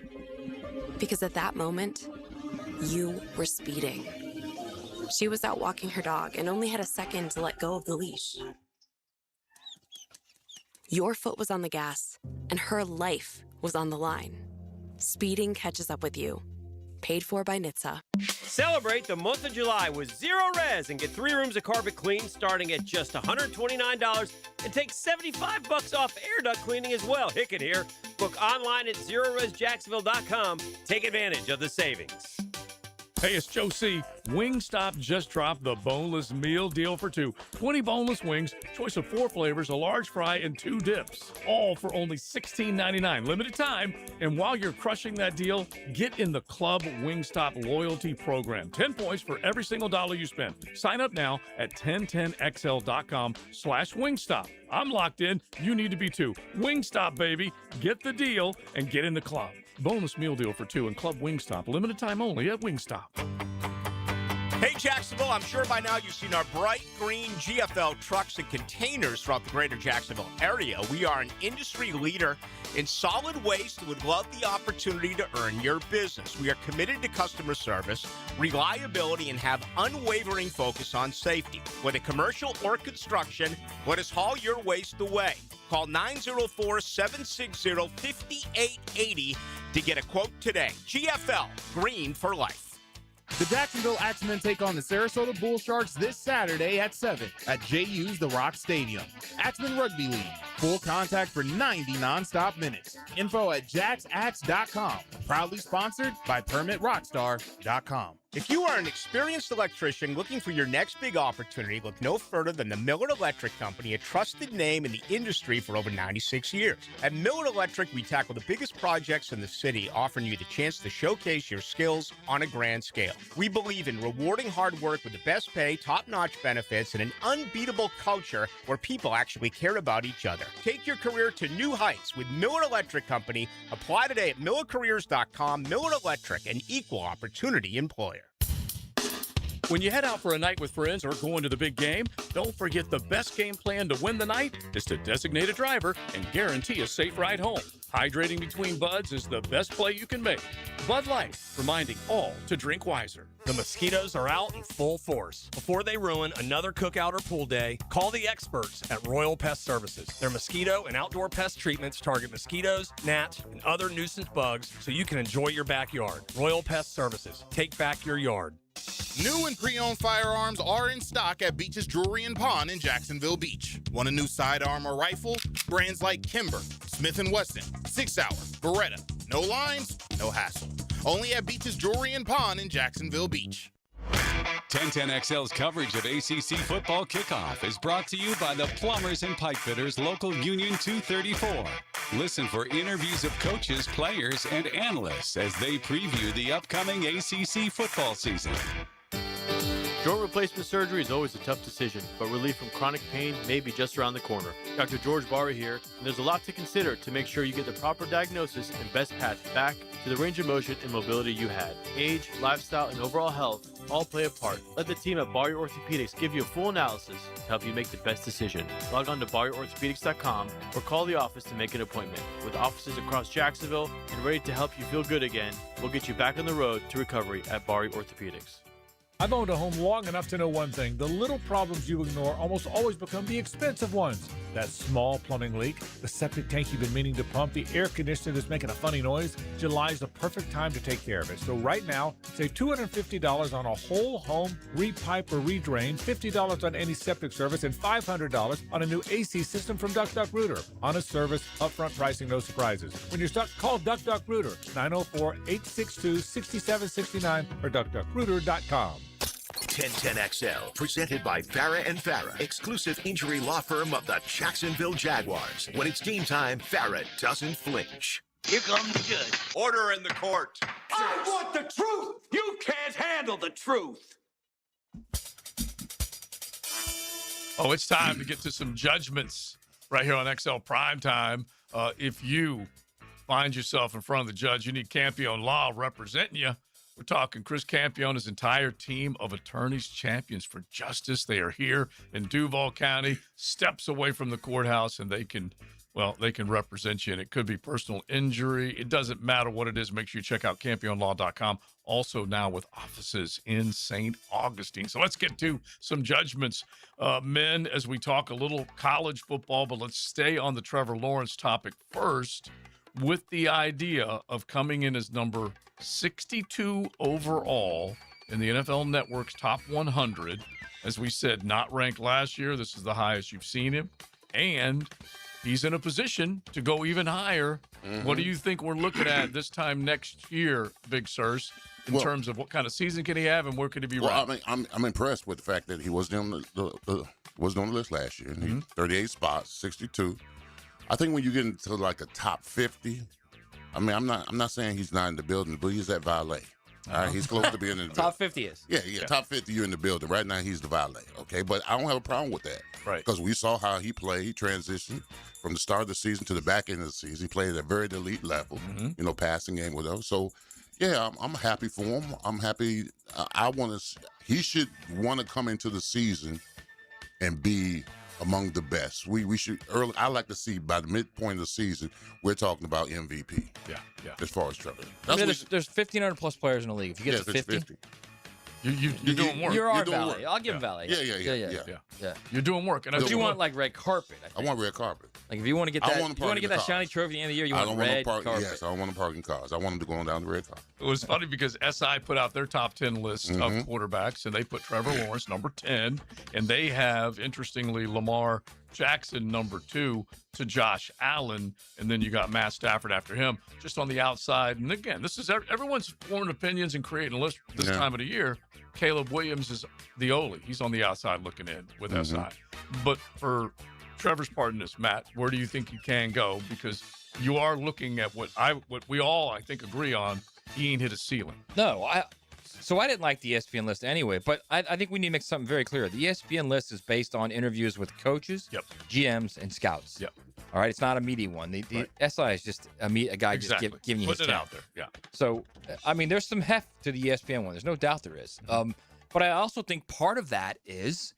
Because at that moment, you were speeding. She was out walking her dog and only had a second to let go of the leash. Your foot was on the gas, and her life was on the line. Speeding catches up with you. Paid for by NHTSA. Celebrate the month of July with Zero Res and get 3 rooms of carpet clean starting at just $129 and take $75 off air duct cleaning as well. Hickett here. Book online at ZeroResJacksonville.com. Take advantage of the savings. Hey, it's Joe C. Wingstop just dropped the boneless meal deal for 2. 20 boneless wings, choice of 4 flavors, a large fry, and 2 dips. All for only $16.99. Limited time. And while you're crushing that deal, get in the Club Wingstop loyalty program. 10 points for every single dollar you spend. Sign up now at 1010XL.com/Wingstop. I'm locked in. You need to be too. Wingstop, baby. Get the deal and get in the club. Bonus meal deal for 2 and Club Wingstop. Limited time only at Wingstop. Hey, Jacksonville, I'm sure by now you've seen our bright green GFL trucks and containers throughout the greater Jacksonville area. We are an industry leader in solid waste and would love the opportunity to earn your business. We are committed to customer service, reliability, and have unwavering focus on safety. Whether commercial or construction, let us haul your waste away. Call 904-760-5880 to get a quote today. GFL, green for life. The Jacksonville Axemen take on the Sarasota Bull Sharks this Saturday at 7 at JU's The Rock Stadium. Axemen Rugby League. Full contact for 90 nonstop minutes. Info at jacksax.com. Proudly sponsored by PermitRockstar.com. If you are an experienced electrician looking for your next big opportunity, look no further than the Miller Electric Company, a trusted name in the industry for over 96 years. At Miller Electric, we tackle the biggest projects in the city, offering you the chance to showcase your skills on a grand scale. We believe in rewarding hard work with the best pay, top-notch benefits, and an unbeatable culture where people actually care about each other. Take your career to new heights with Miller Electric Company. Apply today at millercareers.com. Miller Electric, an equal opportunity employer. When you head out for a night with friends or going to the big game, don't forget the best game plan to win the night is to designate a driver and guarantee a safe ride home. Hydrating between buds is the best play you can make. Bud Light, reminding all to drink wiser. The mosquitoes are out in full force. Before they ruin another cookout or pool day, call the experts at Royal Pest Services. Their mosquito and outdoor pest treatments target mosquitoes, gnats, and other nuisance bugs so you can enjoy your backyard. Royal Pest Services. Take back your yard. New and pre-owned firearms are in stock at Beach's Jewelry and Pawn in Jacksonville Beach. Want a new sidearm or rifle? Brands like Kimber, Smith & Wesson, 6 Hour, Beretta. No lines, no hassle. Only at Beach's Jewelry and Pawn in Jacksonville Beach. 1010XL's coverage of ACC football kickoff is brought to you by the Plumbers and Pipe Fitters Local Union 234. Listen for interviews of coaches, players, and analysts as they preview the upcoming ACC football season. Joint replacement surgery is always a tough decision, but relief from chronic pain may be just around the corner. Dr. George Barra here, and there's a lot to consider to make sure you get the proper diagnosis and best path back to the range of motion and mobility you had. Age, lifestyle, and overall health all play a part. Let the team at Barrier Orthopedics give you a full analysis to help you make the best decision. Log on to BarrierOrthopedics.com or call the office to make an appointment. With offices across Jacksonville and ready to help you feel good again, we'll get you back on the road to recovery at Barrier Orthopedics. I've owned a home long enough to know one thing. The little problems you ignore almost always become the expensive ones. That small plumbing leak, the septic tank you've been meaning to pump, the air conditioner that's making a funny noise. July is the perfect time to take care of it. So right now, save $250 on a whole home repipe or redrain, $50 on any septic service, and $500 on a new AC system from Duck Duck Rooter. Honest service, upfront pricing, no surprises. When you're stuck, call Duck Duck Rooter, 904-862-6769 or duckduckrooter.com. 1010XL, presented by Farrah and Farrah, exclusive injury law firm of the Jacksonville Jaguars. When it's game time, Farrah doesn't flinch. Here comes the judge. Order in the court. I want the truth. You can't handle the truth. Oh, it's time to get to some judgments right here on XL Primetime. If you find yourself in front of the judge, you need Campione Law representing you. We're talking Chris Campione, his entire team of attorneys, champions for justice. They are here in Duval County, steps away from the courthouse, and they can represent you. And it could be personal injury. It doesn't matter what it is. Make sure you check out CampioneLaw.com. Also now with offices in St. Augustine. So let's get to some judgments, men, as we talk a little college football. But let's stay on the Trevor Lawrence topic first, with the idea of coming in as number 62 overall in the NFL Network's top 100. As we said, not ranked last year. This is the highest you've seen him. And he's in a position to go even higher. Mm-hmm. What do you think we're looking at this time next year, Big Sirs, in terms of what kind of season can he have and where could he be ranked? Well, I mean, I'm impressed with the fact that he wasn't on the list last year. Mm-hmm. 38 spots, 62. I think when you get into like a top 50, I mean, I'm not saying he's not in the building, but he's at valet. All right, he's close to being in the building. Top 50 is. Yeah, top 50, you're in the building. Right now, he's the valet, okay? But I don't have a problem with that. Right. Because we saw how he played. He transitioned from the start of the season to the back end of the season. He played at a very elite level, passing game with us. So, yeah, I'm happy for him. I'm happy. He should want to come into the season and be among the best. We should early. I like to see by the midpoint of the season, we're talking about MVP. Yeah. As far as Trevor, there's 1,500 plus players in the league. If you get to 50, you're doing work. You're our doing valet. work. I'll give him valet. Yeah. You're doing work. And but you want like red carpet. I want red carpet. Like if you want to get that, shiny trophy at the end of the year, you want red carpet. Yes, I don't want them parking cars. I want them to go on down the red carpet. It was funny because SI put out their top 10 list of quarterbacks, and they put Trevor Lawrence number 10, and they have, interestingly, Lamar Jackson number 2 to Josh Allen, and then you got Matt Stafford after him, just on the outside. And again, this is everyone's forming opinions and creating a list this time of the year. Caleb Williams is the only. He's on the outside looking in with SI. But for Trevor's part in this, Matt, where do you think you can go? Because you are looking at what we all, I think, agree on. He ain't hit a ceiling. No, I didn't like the ESPN list anyway, but I think we need to make something very clear. The ESPN list is based on interviews with coaches, GMs, and scouts. Yep. All right, it's not a media one. The SI is just a guy just giving you his putting it out there. Yeah. So, I mean, there's some heft to the ESPN one. There's no doubt there is. But I also think part of that is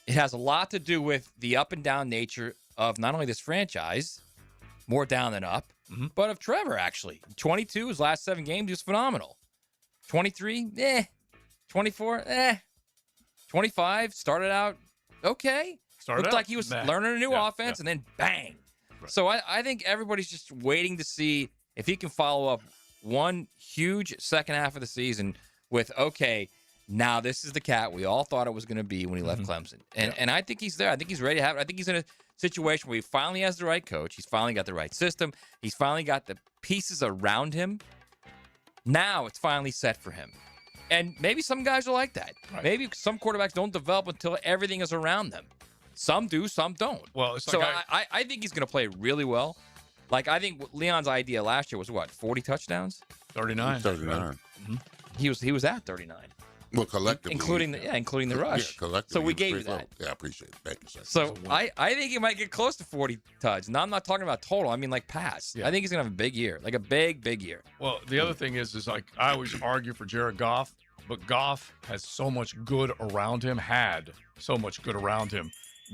it has a lot to do with the up and down nature of not only this franchise, more down than up, but of Trevor, actually. 22, his last 7 games, he was phenomenal. 23, 24, 25, started out okay. Looked like he was learning a new offense, and then bang. Right. So I think everybody's just waiting to see if he can follow up one huge second half of the season with, okay, now this is the cat we all thought it was going to be when he left Clemson. And I think he's there. I think he's ready to have it. I think he's in a situation where he finally has the right coach. He's finally got the right system. He's finally got the pieces around him. Now it's finally set for him. And maybe some guys are like that. Right. Maybe some quarterbacks don't develop until everything is around them. Some do, some don't. Well, it's so like I think he's going to play really well. Like, I think Leon's idea last year was, 40 touchdowns? 39. 39. He was at 39. Well, collectively. Including the rush. Yeah, collectively. So we gave you that. Yeah, I appreciate it. Thank you, sir. So I think he might get close to 40 touchdowns. Now, I'm not talking about total. I mean, like, pass. Yeah. I think he's going to have a big year. Like, a big year. Well, the other thing is like, I always argue for Jared Goff, but Goff has so much good around him,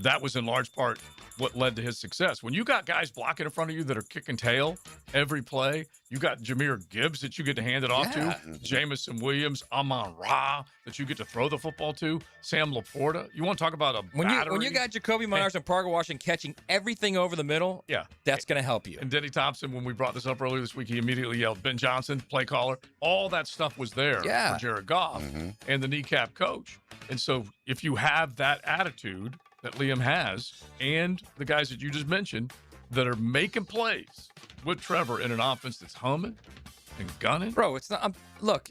That was in large part what led to his success. When you got guys blocking in front of you that are kicking tail every play, you got Jahmyr Gibbs that you get to hand it off to, Jamison Williams, Amon-Ra that you get to throw the football to, Sam Laporta. You want to talk about a battery? When you got Jacoby Myers and Parker Washington catching everything over the middle, that's going to help you. And Denny Thompson, when we brought this up earlier this week, he immediately yelled, Ben Johnson, play caller. All that stuff was there for Jared Goff and the kneecap coach. And so if you have that attitude that Liam has, and the guys that you just mentioned that are making plays with Trevor in an offense that's humming and gunning. Bro, it's not. Look,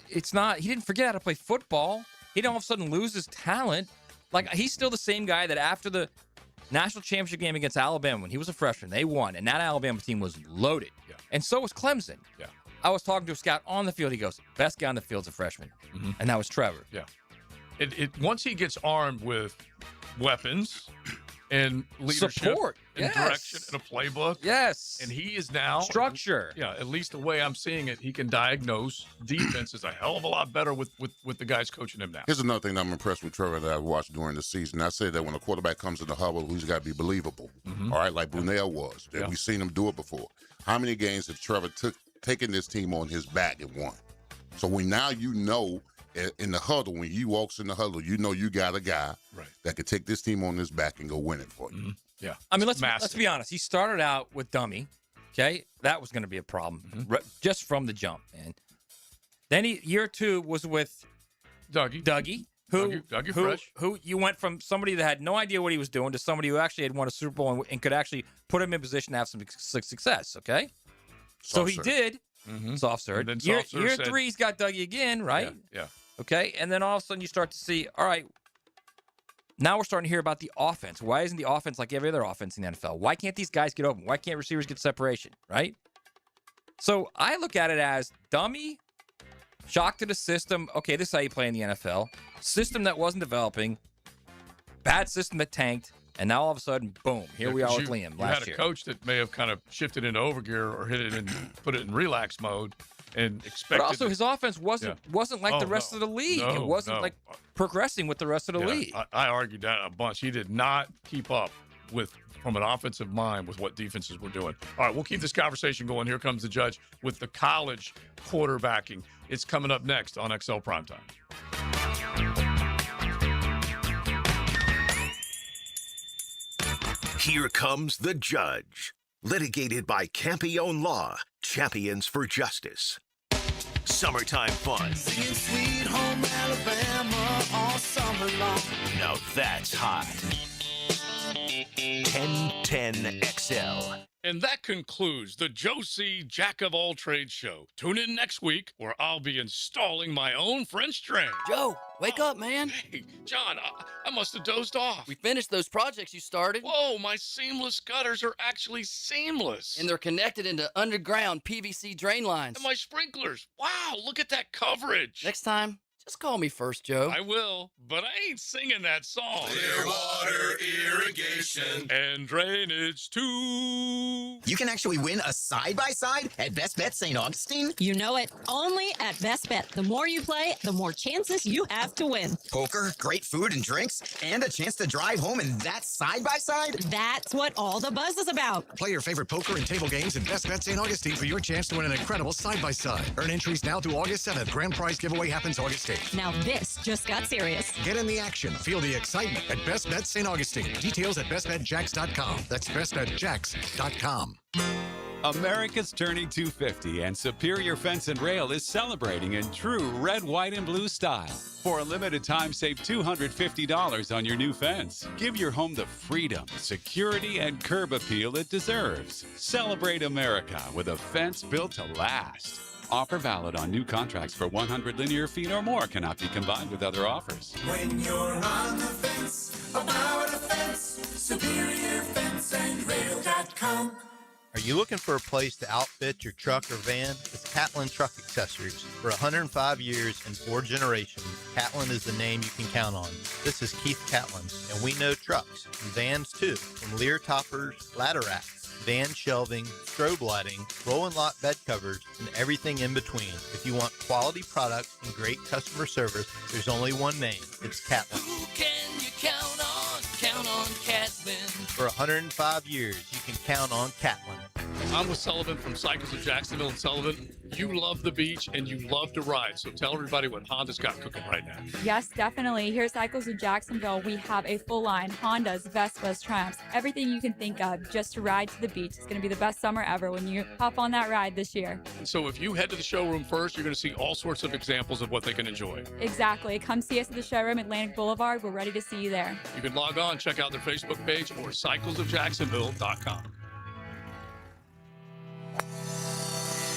it's not. He didn't forget how to play football. He didn't all of a sudden lose his talent. Like, he's still the same guy that after the national championship game against Alabama, when he was a freshman, they won, and that Alabama team was loaded. Yeah. And so was Clemson. Yeah. I was talking to a scout on the field. He goes, best guy on the field's a freshman. And that was Trevor. Yeah. Once he gets armed with weapons and leadership Support. and direction and a playbook. Yes. And he is now structure. Yeah, at least the way I'm seeing it, he can diagnose defenses a hell of a lot better with the guys coaching him now. Here's another thing that I'm impressed with Trevor that I've watched during the season. I said that when a quarterback comes in the huddle, he's got to be believable. All right, like Brunel was. Yeah. We've seen him do it before. How many games have Trevor taken this team on his back and won? So now you know in the huddle, when he walks in the huddle, you know you got a guy that could take this team on his back and go win it for you. Yeah. I mean, let's be honest. He started out with dummy. Okay, that was going to be a problem just from the jump, man. Then year 2 was with Dougie, who you went from somebody that had no idea what he was doing to somebody who actually had won a Super Bowl and could actually put him in position to have some success. Okay, so he did. Soft serve. Year 3, he's got Dougie again, right? Yeah. Okay, and then all of a sudden you start to see, all right, now we're starting to hear about the offense. Why isn't the offense like every other offense in the NFL? Why can't these guys get open? Why can't receivers get separation, right? So I look at it as dummy, shock to the system. Okay, this is how you play in the NFL. System that wasn't developing, bad system that tanked, and now all of a sudden, boom, here we are with Liam last year. You had a coach that may have kind of shifted into overgear or hit it and put it in relax mode and expected. But also, his offense wasn't like the rest of the league. It wasn't like progressing with the rest of the league. I argued that a bunch. He did not keep up from an offensive mind with what defenses were doing. All right, we'll keep this conversation going. Here comes the judge with the college quarterbacking. It's coming up next on XL Primetime. Here comes the judge. Litigated by Campione Law, champions for justice. Summertime fun. Singing Sweet Home Alabama all summer long. Now that's hot. 1010 XL. And that concludes the Joe C. Jack of All Trades show. Tune in next week where I'll be installing my own French drain. Joe, wake up, man. Hey, John, I must have dozed off. We finished those projects you started. Whoa, my seamless gutters are actually seamless. And they're connected into underground PVC drain lines. And my sprinklers. Wow, look at that coverage. Next time, just call me first, Joe. I will, but I ain't singing that song. Clear water irrigation and drainage too. You can actually win a side-by-side at Best Bet St. Augustine. You know it. Only at Best Bet. The more you play, the more chances you have to win. Poker, great food and drinks, and a chance to drive home in that side-by-side. That's what all the buzz is about. Play your favorite poker and table games at Best Bet St. Augustine for your chance to win an incredible side-by-side. Earn entries now through August 7th. Grand prize giveaway happens August 8th. Now this just got serious. Get in the action. Feel the excitement at Best Bet St. Augustine. Details at bestbetjacks.com. That's bestbetjacks.com. America's turning 250, and Superior Fence and Rail is celebrating in true red, white, and blue style. For a limited time, save $250 on your new fence. Give your home the freedom, security, and curb appeal it deserves. Celebrate America with a fence built to last. Offer valid on new contracts for 100 linear feet or more. Cannot be combined with other offers. When you're on the fence, about a fence, SuperiorFenceandRail.com. Are you looking for a place to outfit your truck or van? It's Catlin Truck Accessories. For 105 years and 4 generations, Catlin is the name you can count on. This is Keith Catlin, and we know trucks and vans too, from Lear toppers, ladder racks, van shelving, strobe lighting, roll and lock bed covers, and everything in between. If you want quality products and great customer service, there's only one name. It's Catlin. Who can you count on? Count on Catlin. For 105 years, you can count on Catlin. I'm with Sullivan from Cycles of Jacksonville. And Sullivan, you love the beach and you love to ride. So tell everybody what Honda's got cooking right now. Yes, definitely. Here at Cycles of Jacksonville, we have a full line: Hondas, Vespas, Triumphs, everything you can think of just to ride to the beach. It's going to be the best summer ever when you hop on that ride this year. And so if you head to the showroom first, you're going to see all sorts of examples of what they can enjoy. Exactly. Come see us at the showroom, Atlantic Boulevard. We're ready to see you there. You can log on, check out their Facebook page or cyclesofjacksonville.com.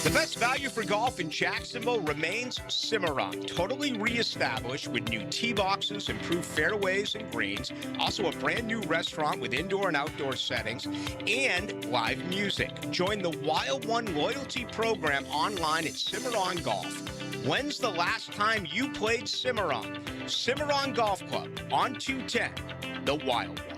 The best value for golf in Jacksonville remains Cimarron, totally reestablished with new tee boxes, improved fairways and greens, also a brand new restaurant with indoor and outdoor settings, and live music. Join the Wild One loyalty program online at Cimarron Golf. When's the last time you played Cimarron? Cimarron Golf Club on 210, the Wild One.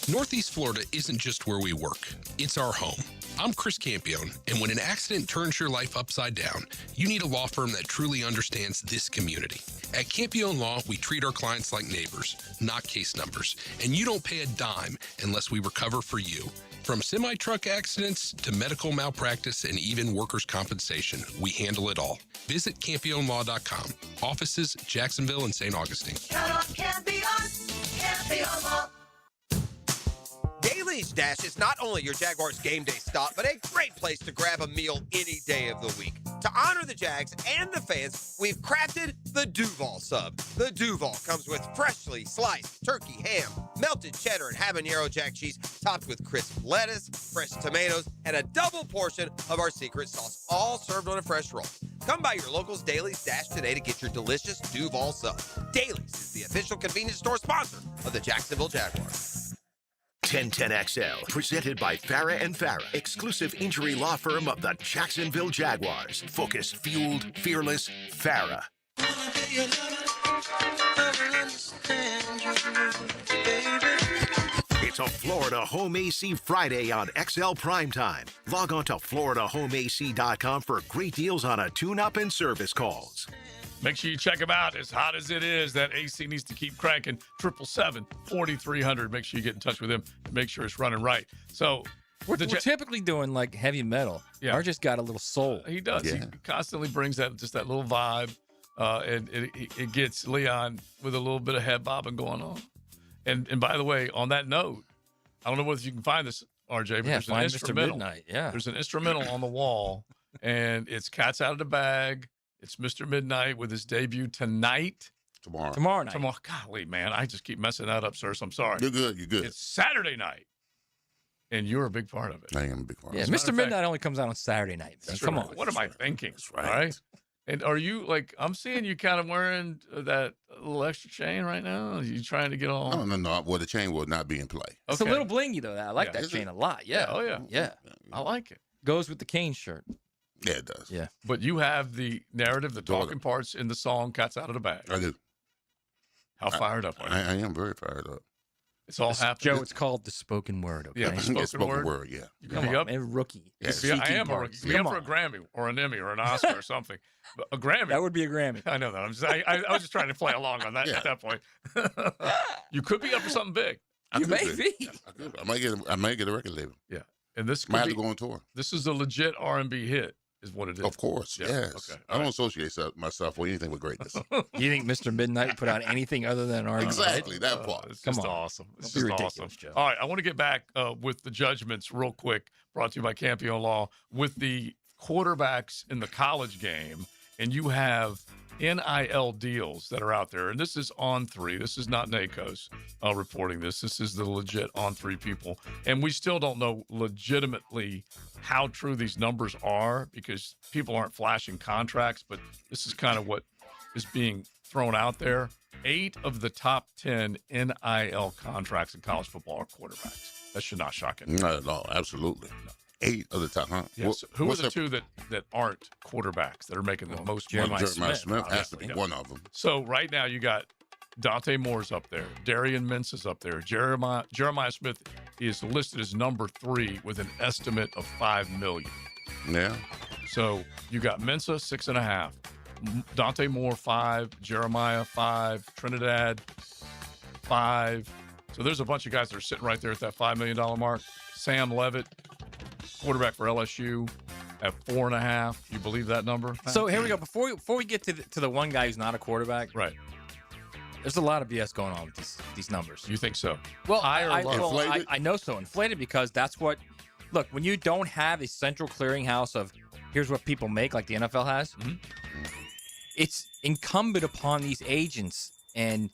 Northeast Florida isn't just where we work, it's our home. I'm Chris Campione, and when an accident turns your life upside down, you need a law firm that truly understands this community. At Campione Law, we treat our clients like neighbors, not case numbers, and you don't pay a dime unless we recover for you. From semi-truck accidents to medical malpractice and even workers' compensation, we handle it all. Visit CampioneLaw.com. Offices, Jacksonville and St. Augustine. Count on Campione Law. Daly's Dash is not only your Jaguars game day stop, but a great place to grab a meal any day of the week. To honor the Jags and the fans, we've crafted the Duval Sub. The Duval comes with freshly sliced turkey ham, melted cheddar and habanero jack cheese, topped with crisp lettuce, fresh tomatoes, and a double portion of our secret sauce, all served on a fresh roll. Come by your local's Daly's Dash today to get your delicious Duval Sub. Daly's is the official convenience store sponsor of the Jacksonville Jaguars. 1010XL, presented by Farah and Farah, exclusive injury law firm of the Jacksonville Jaguars. Focused, fueled, fearless, Farah. It's a Florida Home AC Friday on XL Primetime. Log on to FloridaHomeAC.com for great deals on a tune-up and service calls. Make sure you check them out. As hot as it is, that AC needs to keep cranking. 777-4300. Make sure you get in touch with him and make sure it's running right. So we're typically doing like heavy metal. Yeah. Ours just got a little soul. He does. Yeah. He constantly brings that little vibe, and it gets Leon with a little bit of head bobbing going on. And by the way, on that note, I don't know whether you can find this, RJ, but there's an find Mr. instrumental. Midnight. Yeah, there's an instrumental on the wall, and it's Cat's Out of the Bag. It's Mr. Midnight with his debut tonight. Tomorrow night. Golly, man, I just keep messing that up, sir. So I'm sorry. You're good. You're good. It's Saturday night, and you're a big part of it. I am a big part. Yeah, of it. Mr. Midnight only comes out on Saturday night. Man. Come on. What am I thinking? That's right. All right. And are you like? I'm seeing you kind of wearing that little extra chain right now. Are you trying to get all? No. Well, the chain will not be in play. It's a little blingy though. I like that chain a lot. Yeah. Oh yeah. Yeah. I like it. Goes with the Kane shirt. Yeah, it does. Yeah. But you have the narrative, the talking parts in the song "Cat's Out of the Bag." I do. How fired up are you? I am very fired up. It's all happening. Joe, it's called the spoken word. Okay? Yeah, the spoken word. Yeah. You Come can be on, up. man, rookie. Yeah. I am a rookie. Be up for a Grammy or an Emmy or an Oscar or something. But a Grammy. That would be a Grammy. I know that. I was just trying to play along on that at that point. You could be up for something big. You may be. I might get a record label. Yeah, and this might have could to go on tour. This is a legit R&B hit, is what it is. Of course, yes. Okay. I don't associate myself with anything with greatness. You think Mr. Midnight would put out anything other than R&B? Exactly, that part. It's Come just on. awesome. It's Don't be just ridiculous, awesome. Joe. All right, I want to get back with the judgments real quick, brought to you by Campione Law, with the quarterbacks in the college game, and you have NIL deals that are out there, and this is On3. This is not NACO's reporting this. This is the legit On3 people, and we still don't know legitimately how true these numbers are because people aren't flashing contracts, but this is kind of what is being thrown out there. 8 of the top 10 NIL contracts in college football are quarterbacks. That should not shock anyone. Not at all. Absolutely. 8 of the top, huh? Yes. Who are the two that aren't quarterbacks that are making the most money? Jeremiah Smith has to be one of them. So right now you got Dante Moore's up there. Darian Mintz is up there. Jeremiah Smith is listed as number 3 with an estimate of $5 million. Yeah. So you got Mensa 6.5, Dante Moore 5, Jeremiah 5, Trinidad 5. So there's a bunch of guys that are sitting right there at that $5 million mark. Sam Levitt, quarterback for LSU, at 4.5. You believe that number? So here we go. Before we get to the one guy who's not a quarterback, right? There's a lot of BS going on with these numbers. You think so? Well, High or low? I know so. Inflated because that's what. Look, when you don't have a central clearinghouse of here's what people make like the NFL has, it's incumbent upon these agents and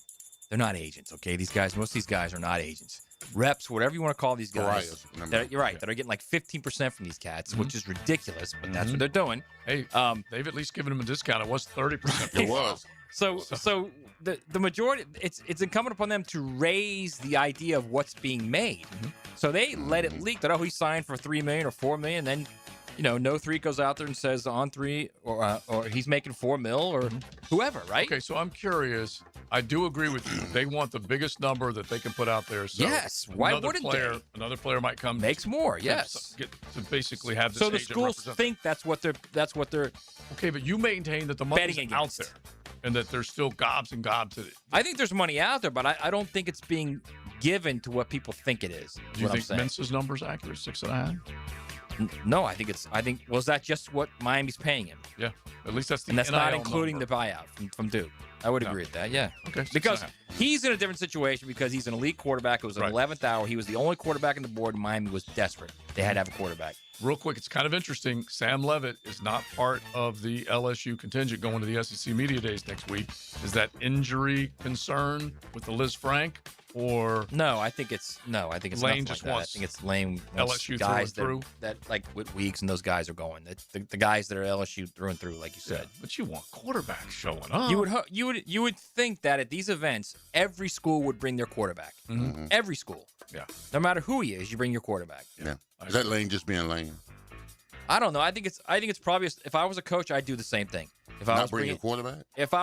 They're not agents, okay? Most of these guys are not agents. Reps, whatever you want to call these guys. You're right. That are getting like 15% from these cats, which is ridiculous, but that's what they're doing. Hey, they've at least given them a discount. It was 30%. It was. So the majority, it's incumbent upon them to raise the idea of what's being made. So they let it leak that, he signed for $3 million or $4 million, then No 3 goes out there and says on 3 or he's making $4 million or whoever, right? Okay, so I'm curious. I do agree with you. They want the biggest number that they can put out there. So yes, why wouldn't they? Another player might come, makes more. Yes, get to basically have this. So the schools think that's what they're. Okay, but you maintain that the money's out there, and that there's still gobs and gobs of it. I think there's money out there, but I don't think it's being given to what people think it is. Do you think Mintz's number is accurate? 6.5? No, I think was that just what Miami's paying him? Yeah, at least that's the and that's NIL not including number. the buyout from Duke. I would agree with that. Yeah. Okay. Because he's in a different situation because he's an elite quarterback. It was an 11th hour. He was the only quarterback on the board. And Miami was desperate. They had to have a quarterback. Real quick, it's kind of interesting. Sam Levitt is not part of the LSU contingent going to the SEC Media Days next week. Is that injury concern with the Liz Frank? Or no, I think it's Lane just like wants. I think it's Lane LSU guys through that like with Weeks and those guys are going. The guys that are LSU through and through, like you said. Yeah, but you want quarterbacks showing up. You would think that at these events, every school would bring their quarterback. Every school. Yeah. No matter who he is, you bring your quarterback. Yeah. Is that Lane just being Lane? I don't know. I think it's probably if I was a coach, I'd do the same thing. If I was bringing a quarterback. If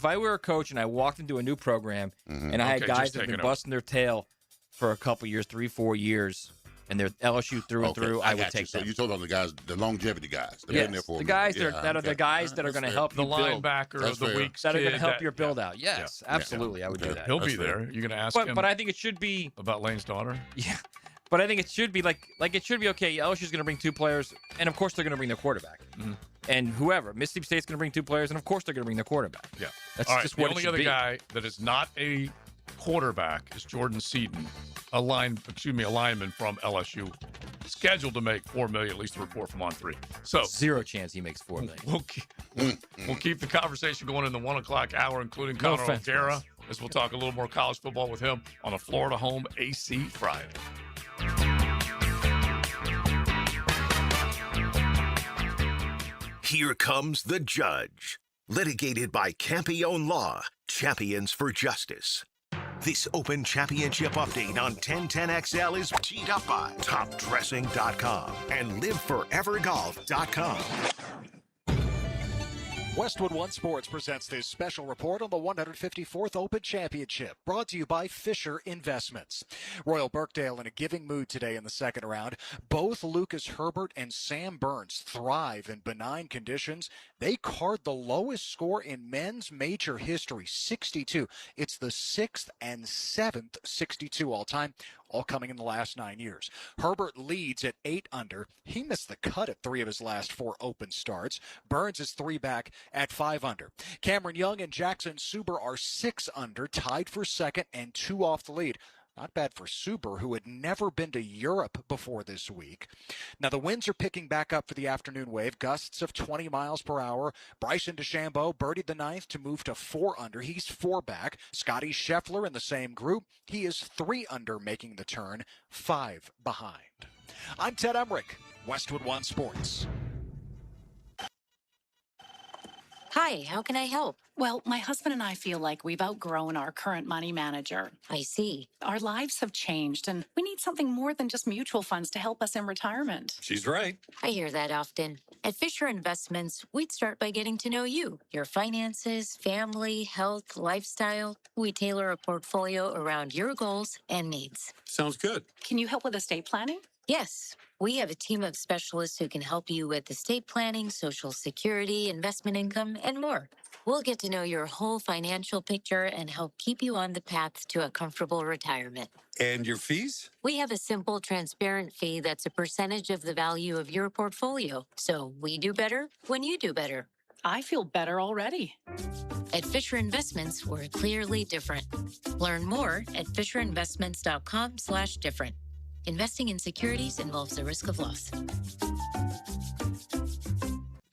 I were a coach and I walked into a new program and I had guys that have been busting their tail for a couple years, 3-4 years, and they're LSU through and through, I would take So them. you're talking about the guys, the longevity guys. They've been there for the a guys minute. that are the guys that are going to help the you build. linebacker of the week that are going to help your build out. Yes, absolutely, I would do that. He'll be there. You're going to ask him. But I think it should be about Lane's daughter. Yeah. But I think it should be like it should be okay. LSU's going to bring 2 players, and of course they're going to bring their quarterback. And whoever, Mississippi State's going to bring 2 players, and of course they're going to bring their quarterback. Yeah, that's all right, just the what only it should other be. guy that is not a quarterback is Jordan Seaton, a lineman from LSU, scheduled to make $4 million, at least the report from On 3. So zero chance he makes $4 million. We'll keep the conversation going in the 1 o'clock hour, including No Connor offense, O'Gara, guys. as we'll talk a little more college football with him on a Florida home AC Friday. Here comes the judge. Litigated by Campione Law, Champions for Justice. This Open Championship update on 1010XL is teed up by TopDressing.com and LiveForeverGolf.com. Westwood One Sports presents this special report on the 154th Open Championship, brought to you by Fisher Investments. Royal Birkdale in a giving mood today in the second round. Both Lucas Herbert and Sam Burns thrive in benign conditions. They card the lowest score in men's major history, 62. It's the 6th and 7th 62 all-time, all coming in the last 9 years. Herbert leads at 8 under. He missed the cut at 3 of his last 4 open starts. Burns is 3 back at 5 under. Cameron Young and Jackson Suber are 6 under, tied for second and 2 off the lead. Not bad for Suber, who had never been to Europe before this week. Now, the winds are picking back up for the afternoon wave, gusts of 20 miles per hour. Bryson DeChambeau birdied the 9th to move to 4 under. He's 4 back. Scotty Scheffler in the same group. He is 3 under, making the turn, 5 behind. I'm Ted Emmerich, Westwood One Sports. Hi, how can I help? Well, my husband and I feel like we've outgrown our current money manager. I see. Our lives have changed, and we need something more than just mutual funds to help us in retirement. She's right. I hear that often. At Fisher Investments, we'd start by getting to know you, your finances, family, health, lifestyle. We tailor a portfolio around your goals and needs. Sounds good. Can you help with estate planning? Yes. We have a team of specialists who can help you with estate planning, Social Security, investment income, and more. We'll get to know your whole financial picture and help keep you on the path to a comfortable retirement. And your fees? We have a simple, transparent fee that's a percentage of the value of your portfolio. So we do better when you do better. I feel better already. At Fisher Investments, we're clearly different. Learn more at fisherinvestments.com/different. Investing in securities involves a risk of loss.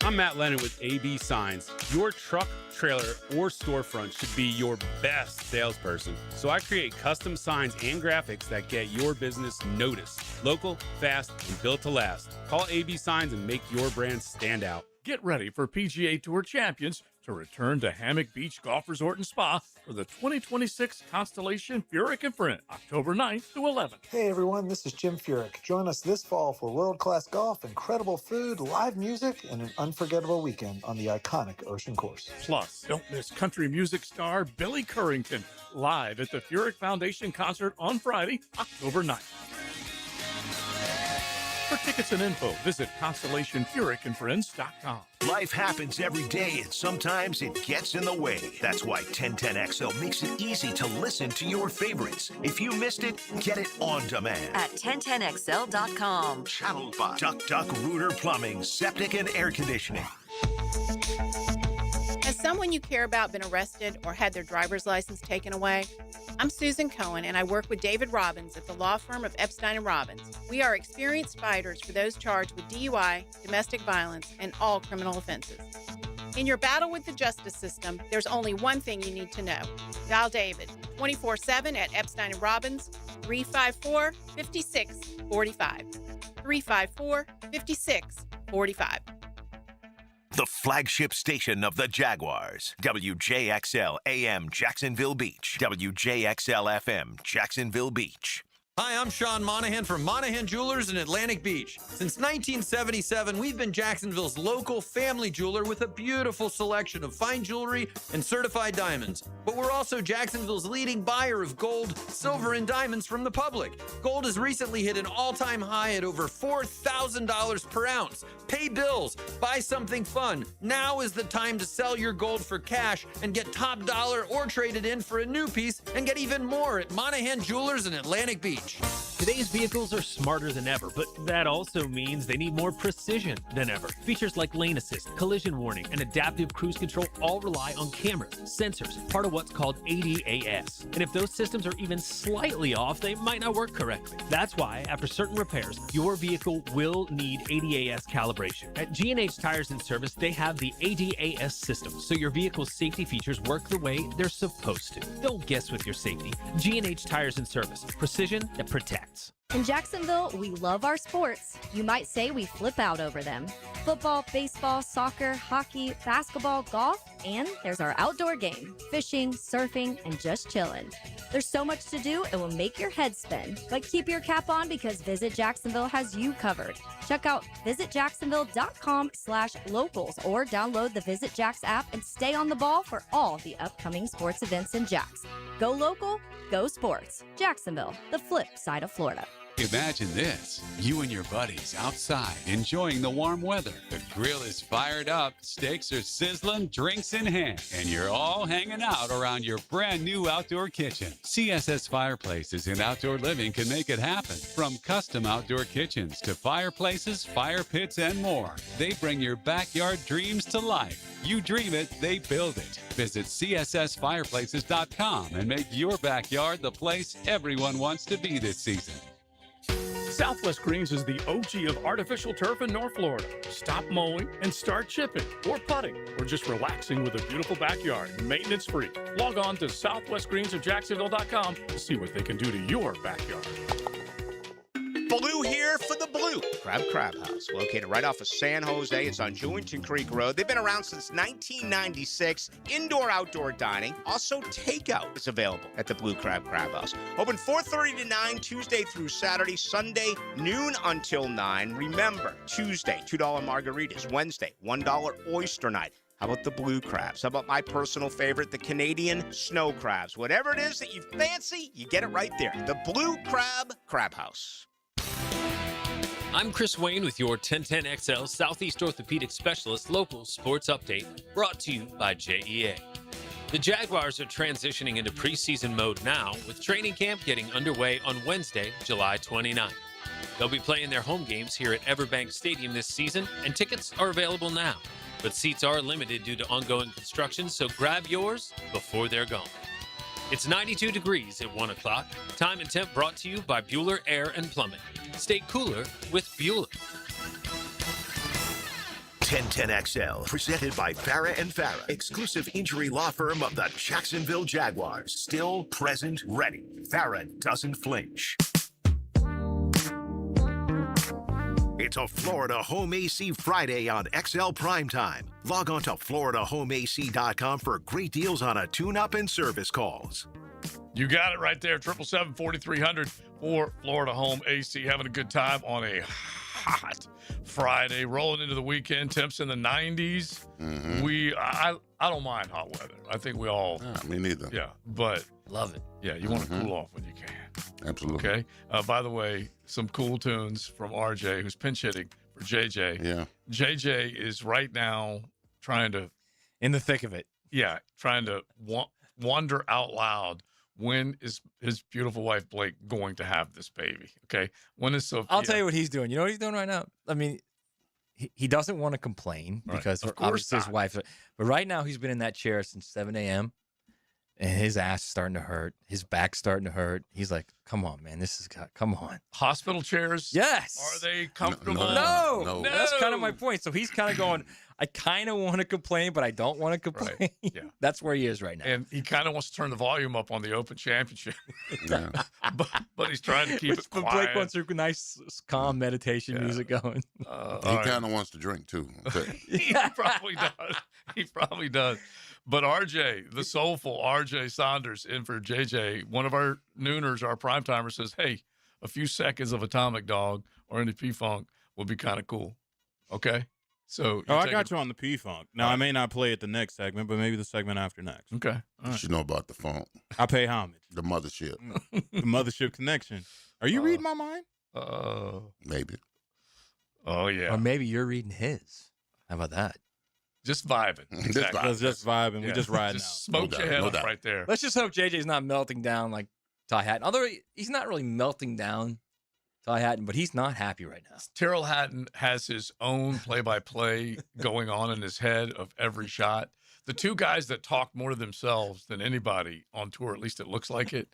I'm Matt Lennon with AB Signs. Your truck, trailer, or storefront should be your best salesperson. So I create custom signs and graphics that get your business noticed. Local, fast, and built to last. Call AB Signs and make your brand stand out. Get ready for PGA Tour champions to return to Hammock Beach Golf Resort and Spa for the 2026 Constellation Furyk and Friends, October 9th to 11th. Hey everyone, this is Jim Furyk. Join us this fall for world-class golf, incredible food, live music, and an unforgettable weekend on the iconic Ocean Course. Plus, don't miss country music star Billy Currington live at the Furyk Foundation concert on Friday, October 9th. For tickets and info, visit ConstellationFurykandFriends.com. Life happens every day, and sometimes it gets in the way. That's why 1010XL makes it easy to listen to your favorites. If you missed it, get it on demand. At 1010XL.com. Channeled by Duck Duck Rooter Plumbing, Septic and Air Conditioning. Has someone you care about been arrested or had their driver's license taken away? I'm Susan Cohen, and I work with David Robbins at the law firm of Epstein & Robbins. We are experienced fighters for those charged with DUI, domestic violence, and all criminal offenses. In your battle with the justice system, there's only one thing you need to know. Dial David 24/7 at Epstein & Robbins, 354-5645. 354-5645. The flagship station of the Jaguars. WJXL AM Jacksonville Beach. WJXL FM Jacksonville Beach. Hi, I'm Sean Monahan from Monahan Jewelers in Atlantic Beach. Since 1977, we've been Jacksonville's local family jeweler with a beautiful selection of fine jewelry and certified diamonds. But we're also Jacksonville's leading buyer of gold, silver, and diamonds from the public. Gold has recently hit an all-time high at over $4,000 per ounce. Pay bills, buy something fun. Now is the time to sell your gold for cash and get top dollar or trade it in for a new piece and get even more at Monahan Jewelers in Atlantic Beach. Today's vehicles are smarter than ever, but that also means they need more precision than ever. Features like lane assist, collision warning, and adaptive cruise control all rely on cameras, sensors, part of what's called ADAS. And if those systems are even slightly off, they might not work correctly. That's why, after certain repairs, your vehicle will need ADAS calibration. At G&H Tires and Service, they have the ADAS system, so your vehicle's safety features work the way they're supposed to. Don't guess with your safety. G&H Tires and Service. Precision that protects. In Jacksonville, we love our sports. You might say we flip out over them. Football, baseball, soccer, hockey, basketball, golf, and there's our outdoor game, fishing, surfing, and just chilling. There's so much to do, it will make your head spin. But keep your cap on because Visit Jacksonville has you covered. Check out visitjacksonville.com/locals or download the Visit Jax app and stay on the ball for all the upcoming sports events in Jax. Go local, go sports. Jacksonville, the flip side of Florida. Imagine this. You and your buddies outside enjoying the warm weather. The grill is fired up, steaks are sizzling, drinks in hand, and you're all hanging out around your brand new outdoor kitchen. CSS Fireplaces and Outdoor Living can make it happen. From custom outdoor kitchens to fireplaces, fire pits, and more. They bring your backyard dreams to life. You dream it, they build it. Visit CSSFireplaces.com and make your backyard the place everyone wants to be this season. Southwest Greens is the OG of artificial turf in North Florida. Stop mowing and start chipping or putting or just relaxing with a beautiful backyard, maintenance free. Log on to southwestgreensofjacksonville.com to see what they can do to your backyard. Blue here for the Blue Crab House, located right off of San Jose. It's on Jewington Creek Road. They've been around since 1996. Indoor-outdoor dining. Also, takeout is available at the Blue Crab House. Open 4:30 to 9, Tuesday through Saturday. Sunday, noon until 9. Remember, Tuesday, $2 margaritas. Wednesday, $1 oyster night. How about the blue crabs? How about my personal favorite, the Canadian snow crabs? Whatever it is that you fancy, you get it right there. The Blue Crab House. I'm Chris Wayne with your 1010XL Southeast Orthopedic Specialist Local Sports Update, brought to you by JEA. The Jaguars are transitioning into preseason mode now, with training camp getting underway on Wednesday, July 29th. They'll be playing their home games here at Everbank Stadium this season, and tickets are available now. But seats are limited due to ongoing construction, so grab yours before they're gone. It's 92 degrees at 1 o'clock. Time and temp brought to you by Bueller Air and Plumbing. Stay cooler with Bueller. 1010XL, presented by Farah and Farah, exclusive injury law firm of the Jacksonville Jaguars. Still, present, ready. Farah doesn't flinch. It's a Florida Home AC Friday on XL Primetime. Log on to FloridaHomeAC.com for great deals on a tune-up and service calls. You got it right there. 777-4300 for Florida Home AC. Having a good time on a hot Friday. Rolling into the weekend. Temps in the 90s. Mm-hmm. I don't mind hot weather. I think we all. Me neither. Yeah, but. Love it. Yeah, you want to cool off when you can. Absolutely. Okay. By the way, some cool tunes from RJ, who's pinch hitting for JJ. Yeah. JJ is right now trying to. In the thick of it. Yeah, trying to wonder out loud. When is his beautiful wife Blake going to have this baby? Okay. When is Sophia? I'll tell you what he's doing. You know what he's doing right now? I mean, he doesn't want to complain because Of course obviously his not. wife. But right now he's been in that chair since 7 a.m. and his ass is starting to hurt. His back's starting to hurt. He's like, "Come on, man, come on." Hospital chairs? Yes. Are they comfortable? No. That's kind of my point. So he's kind of going, I kind of want to complain, but I don't want to complain. Right. Yeah. That's where he is right now. And he kind of wants to turn the volume up on the Open Championship. but he's trying to keep it But quiet. Blake wants a nice, calm meditation music going. He kind of wants to drink too. Okay. He probably does. He probably does. But RJ, the soulful RJ Saunders in for JJ, one of our nooners, our prime timer, says, hey, a few seconds of Atomic Dog or any P-Funk would be kind of cool. Okay? So I got you on the P-Funk. Now, I may not play it the next segment, but maybe the segment after next. Okay. You know about the funk. I pay homage. The mothership. The mothership connection. Are you reading my mind? Maybe. Oh, yeah. Or maybe you're reading his. How about that? Just vibing. Exactly. Let's just vibe and we just ride Just now. smoke your head off right there. Let's just hope JJ's not melting down like Ty Hatton. Although he's not really melting down Ty Hatton, but he's not happy right now. Terrell Hatton has his own play-by-play going on in his head of every shot. The two guys that talk more to themselves than anybody on tour, at least it looks like it,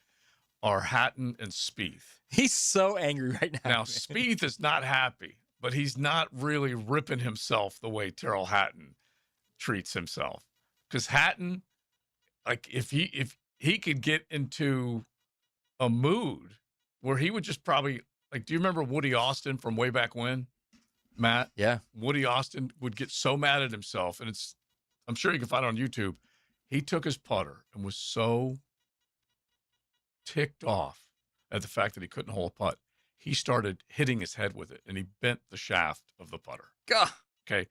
are Hatton and Spieth. He's so angry right now. Now, Spieth is not happy, but he's not really ripping himself the way Terrell Hatton treats himself. Because Hatton, like if he could get into a mood where he would just probably, like, do you remember Woody Austin from way back when, Matt? Yeah. Woody Austin would get so mad at himself, and I'm sure you can find it on YouTube. He took his putter and was so ticked off at the fact that he couldn't hold a putt. He started hitting his head with it, and he bent the shaft of the putter. God. Okay.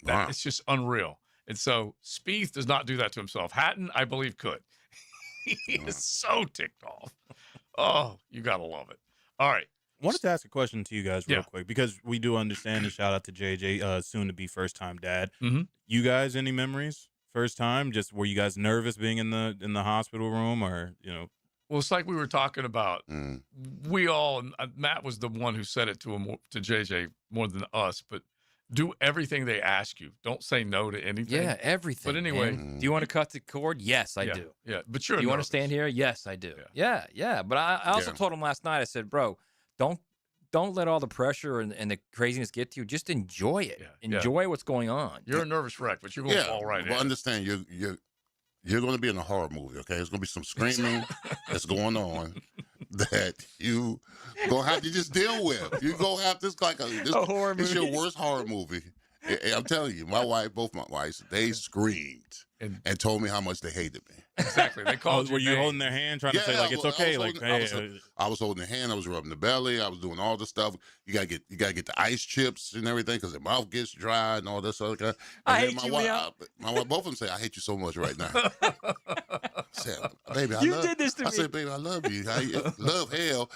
Wow. It's just unreal. And so Spieth does not do that to himself. Hatton, I believe, could. He is so ticked off. Oh, you got to love it. All right. Wanted to ask a question to you guys real quick because we do understand, and shout out to JJ, soon to be first time dad. Mm-hmm. You guys, any memories? First time? Just were you guys nervous being in the hospital room, or Well, it's like we were talking about. We all, and Matt was the one who said it to JJ more than us, but do everything they ask you. Don't say no to anything. Yeah, everything. But anyway. man. Do you want to cut the cord? Yes, I do. Yeah, but you're Do you want to nervous. stand here? Yes, I do. Yeah. But I also told him last night, I said, bro, don't let all the pressure and the craziness get to you. Just enjoy it. Enjoy what's going on. You're a nervous wreck, but you're going to fall right in. But understand, you're going to be in a horror movie, okay? There's going to be some screaming that's going on that you going to have to just deal with. You're going to have this a horror movie. It's your worst horror movie. I'm telling you, both my wives, they screamed and told me how much they hated me. Exactly. They called were you holding their hand, trying to say like it's okay, I was holding their hand. I was rubbing the belly. I was doing all the stuff. You gotta get the ice chips and everything because their mouth gets dry and all this other kind. I And hate you, my wife, both of them say, "I hate you so much right now." I said, "Baby, You did this to I me. said, "Baby, I love you. Love hell."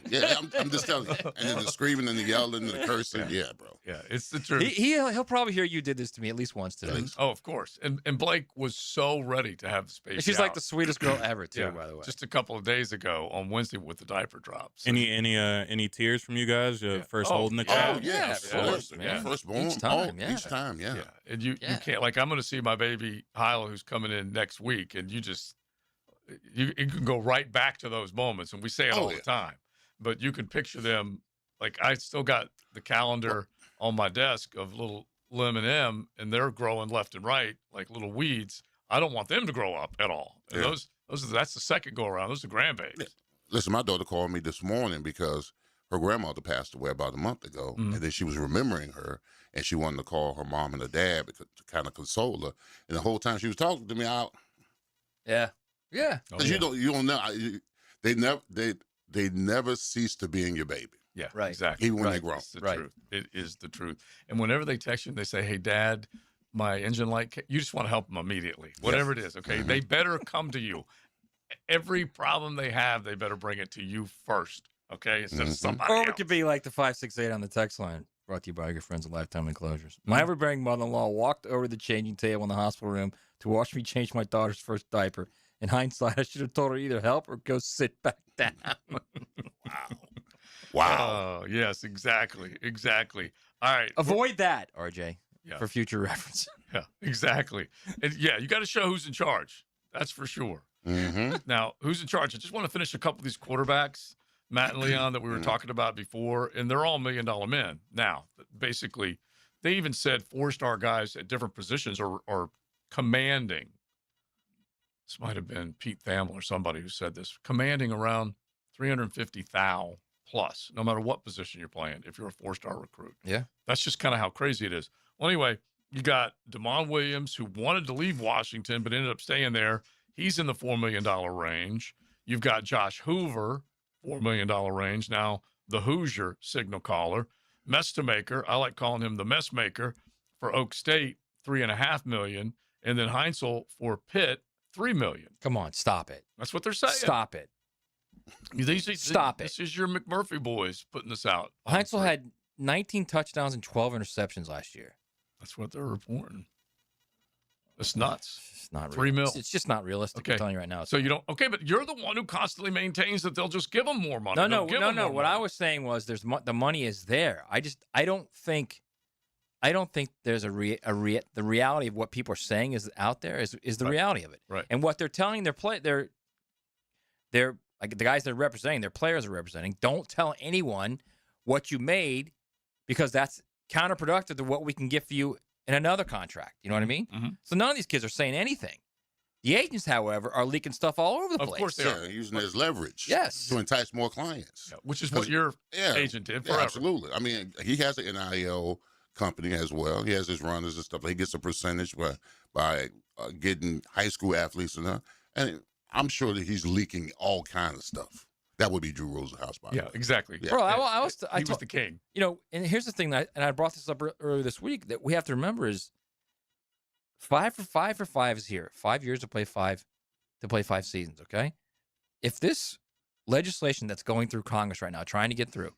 Yeah, I'm just telling you. And then the screaming and the yelling and the cursing. Yeah, bro. Yeah, it's the truth. He'll probably hear you did this to me at least once today. Oh, of course. And Blake was so ready to have the space. She's like the sweetest girl ever, too, by the way. Just a couple of days ago on Wednesday with the diaper drops. Any tears from you guys first holding the child? Oh, yeah, of course. Yeah. Firstborn. Each time, Each time, yeah. And you can't, like, I'm going to see my baby Hyla, who's coming in next week, and you can go right back to those moments, and we say it all the time. But you can picture them, like, I still got the calendar on my desk of little M&M, and they're growing left and right like little weeds. I don't want them to grow up at all. And that's the second go around. Those are grandbabies. Yeah. Listen, my daughter called me this morning because her grandmother passed away about a month ago, and then she was remembering her, and she wanted to call her mom and her dad to kind of console her. And the whole time she was talking to me, yeah. Because you don't know. They never cease to being your baby. Yeah, right. Exactly. Even when they grow. It's the truth. It is the truth. And whenever they text you and they say, "Hey, Dad, my engine light," you just want to help them immediately. Whatever it is, okay? They better come to you. Every problem they have, they better bring it to you first, okay? Instead of somebody Or else. it could be like the 568 on the text line, brought to you by your friends at Lifetime Enclosures. My overbearing mother-in-law walked over to the changing table in the hospital room to watch me change my daughter's first diaper. In hindsight, I should have told her either help or go sit back down. Wow. Oh, yes, exactly. All right. Avoid that, RJ, Yeah. for future reference. Yeah, exactly. And yeah, you got to show who's in charge. That's for sure. Now, who's in charge? I just want to finish a couple of these quarterbacks, Matt and Leon, that we were talking about before, and they're all $1 million men. Now, basically, they even said 4-star guys at different positions are commanding. This might have been Pete Thamel or somebody who said this, commanding around $350,000 plus, no matter what position you're playing, if you're a 4-star recruit. Yeah. That's just kind of how crazy it is. Well, anyway, you got DeMond Williams, who wanted to leave Washington but ended up staying there. He's in the $4 million range. You've got Josh Hoover, $4 million range. Now, the Hoosier signal caller. Mestamaker, I like calling him the mess maker, for Oak State, $3.5 million. And then Heinzel for Pitt, $3 million. Come on, stop it. That's what they're saying. Stop it. Stop it. This is your McMurphy boys putting this out. Heinzel had 19 touchdowns and 12 interceptions last year. That's what they're reporting. It's nuts. It's not $3 million. It's just not realistic. Okay. I'm telling you right now. So you don't. Okay, but you're the one who constantly maintains that they'll just give them more money. No. What I was saying was the money is there. I don't think there's the reality of what people are saying is out there is the reality of it. Right. And what they're telling they're like the guys they're representing, their players are representing. Don't tell anyone what you made because that's counterproductive to what we can get for you in another contract. You know what I mean? Mm-hmm. So none of these kids are saying anything. The agents, however, are leaking stuff all over the place. Of course they are. Using it as leverage. Yes. To entice more clients. Yeah, which is what your agent did forever. Yeah, absolutely. I mean, he has an NIL company as well. He has his runners and stuff. He gets a percentage by getting high school athletes and I'm sure that he's leaking all kinds of stuff. That would be Drew Rosenhaus, by the way. Exactly. Bro, I was the king. You know, and here's the thing, I brought this up earlier this week, that we have to remember is 5 for 5 is here. 5 years to play 5 seasons, okay? If this legislation that's going through Congress right now, trying to get through,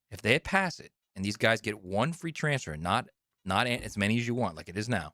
if they pass it and these guys get one free transfer, not as many as you want, like it is now,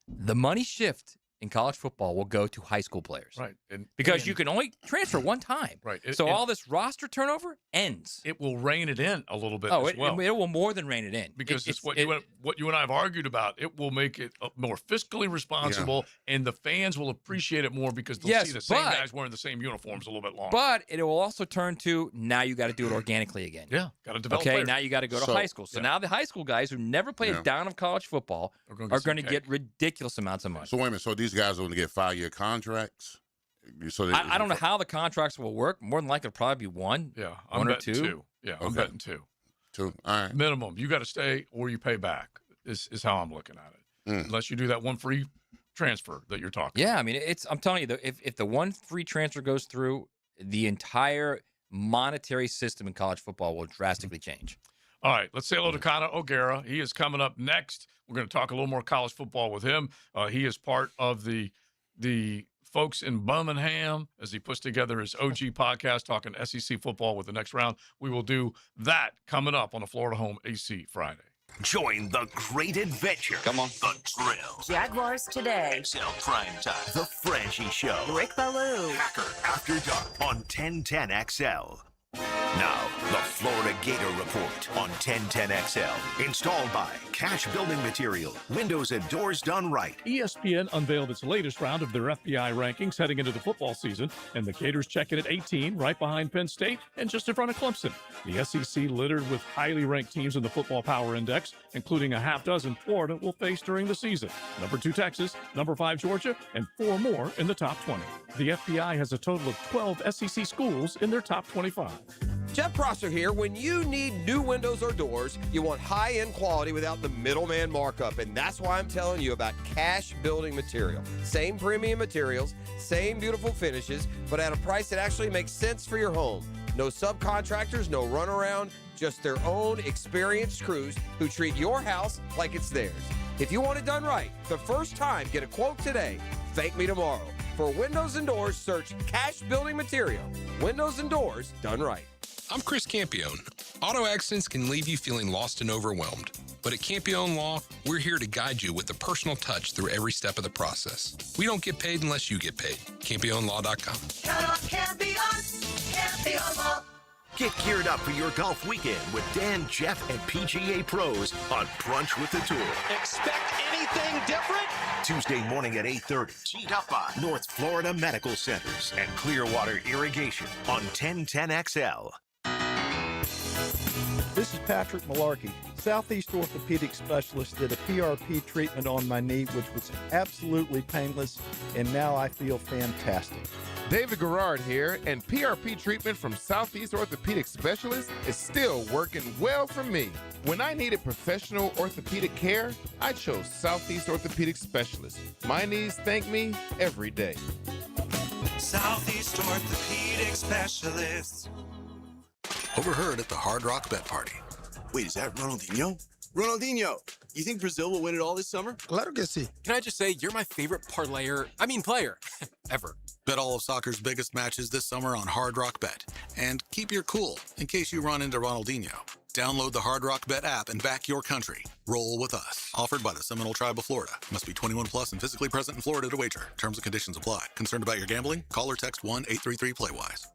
the money shift in college football will go to high school players. Right. Because you can only transfer one time. Right. So all this roster turnover ends. It will rein it in a little bit as well. It will more than rein it in. Because it's what you and I have argued about. It will make it more fiscally responsible, and the fans will appreciate it more because they'll see the same guys wearing the same uniforms a little bit longer. But it will also turn to, now you got to do it organically again. Yeah, got to develop players. players. Now you got to go to high school. So now the high school guys who never played a down of college football are going to get ridiculous amounts of money. So wait a minute. So these guys are going to get 5-year contracts? So I don't know how the contracts will work. More than likely, it'll probably be one. Yeah, one or two. Yeah, I'm betting two. All right. Minimum. You got to stay or you pay back is how I'm looking at it. Unless you do that one free transfer that you're talking about. I mean, I'm telling you, if the one free transfer goes through, the entire monetary system in college football will drastically change. All right, let's say hello to Connor O'Gara. He is coming up next. We're going to talk a little more college football with him. He is part of the folks in Birmingham as he puts together his OG podcast talking SEC football with the next round. We will do that coming up on the Florida Home AC Friday. Join the great adventure. Come on. The Drill. Jaguars Today. XL Prime Time. The Franchi Show. Rick Ballou. Packer After Dark on 1010 XL. Now, the Florida Gator Report on 1010XL. Installed by Cash Building Material. Windows and doors done right. ESPN unveiled its latest round of their FBI rankings heading into the football season, and the Gators check in at 18, right behind Penn State and just in front of Clemson. The SEC littered with highly ranked teams in the Football Power Index, including a half dozen Florida will face during the season. Number 2 Texas, number 5 Georgia, and 4 more in the top 20. The FBI has a total of 12 SEC schools in their top 25. Jeff Prosser here. When you need new windows or doors, you want high-end quality without the middleman markup, and that's why I'm telling you about Cash Building Material. Same premium materials, same beautiful finishes, but at a price that actually makes sense for your home. No subcontractors, no runaround, just their own experienced crews who treat your house like it's theirs. If you want it done right, the first time, get a quote today. Thank me tomorrow. For windows and doors, search Cash Building Material. Windows and doors done right. I'm Chris Campione. Auto accidents can leave you feeling lost and overwhelmed. But at Campione Law, we're here to guide you with a personal touch through every step of the process. We don't get paid unless you get paid. CampioneLaw.com. Count on Campione. Campione Law. Get geared up for your golf weekend with Dan, Jeff, and PGA pros on Brunch with the Tour. Expect anything different? Tuesday morning at 8:30. Teed up by North Florida Medical Centers and Clearwater Irrigation on 1010XL. This is Patrick Malarkey. Southeast Orthopedic Specialist did a PRP treatment on my knee, which was absolutely painless, and now I feel fantastic. David Garrard here, and PRP treatment from Southeast Orthopedic Specialist is still working well for me. When I needed professional orthopedic care, I chose Southeast Orthopedic Specialist. My knees thank me every day. Southeast Orthopedic Specialists. Overheard at the Hard Rock Bet Party. Wait, is that Ronaldinho? Ronaldinho, you think Brazil will win it all this summer? Claro que sí. Can I just say, you're my favorite player ever. Bet all of soccer's biggest matches this summer on Hard Rock Bet. And keep your cool in case you run into Ronaldinho. Download the Hard Rock Bet app and back your country. Roll with us. Offered by the Seminole Tribe of Florida. Must be 21 plus and physically present in Florida to wager. Terms and conditions apply. Concerned about your gambling? Call or text 1-833-PLAY-WISE.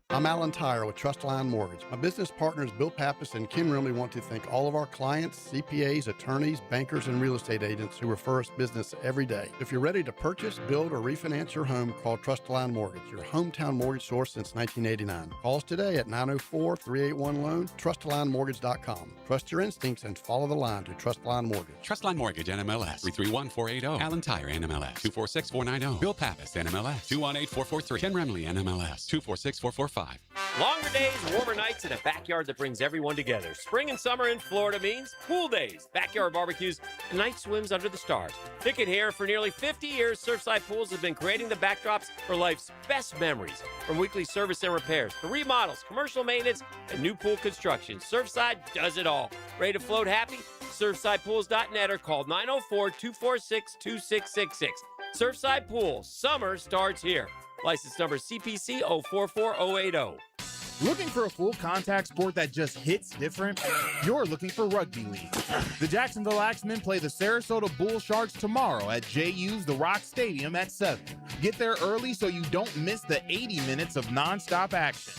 I'm Alan Tyre with Trustline Mortgage. My business partners Bill Pappas and Ken Rimley want to thank all of our clients, CPAs, attorneys, bankers, and real estate agents who refer us business every day. If you're ready to purchase, build, or refinance your home, call Trustline Mortgage, your hometown mortgage source since 1989. Call us today at 904-381-LOAN, trustlinemortgage.com. Trust your instincts and follow the line to Trustline Mortgage. Trustline Mortgage, NMLS, 331480. Alan Tyre, NMLS, 246490. Bill Pappas, NMLS, 218443. Ken Rimley, NMLS, 246445. Longer days, warmer nights, and a backyard that brings everyone together. Spring and summer in Florida means pool days, backyard barbecues, and night swims under the stars. Picket here. For nearly 50 years, Surfside Pools have been creating the backdrops for life's best memories. From weekly service and repairs to remodels, commercial maintenance, and new pool construction, Surfside does it all. Ready to float happy? SurfsidePools.net or call 904-246-2666. Surfside Pools. Summer starts here. License number CPC 044080. Looking for a full contact sport that just hits different? You're looking for Rugby League. The Jacksonville Axemen play the Sarasota Bull Sharks tomorrow at JU's The Rock Stadium at 7. Get there early so you don't miss the 80 minutes of nonstop action.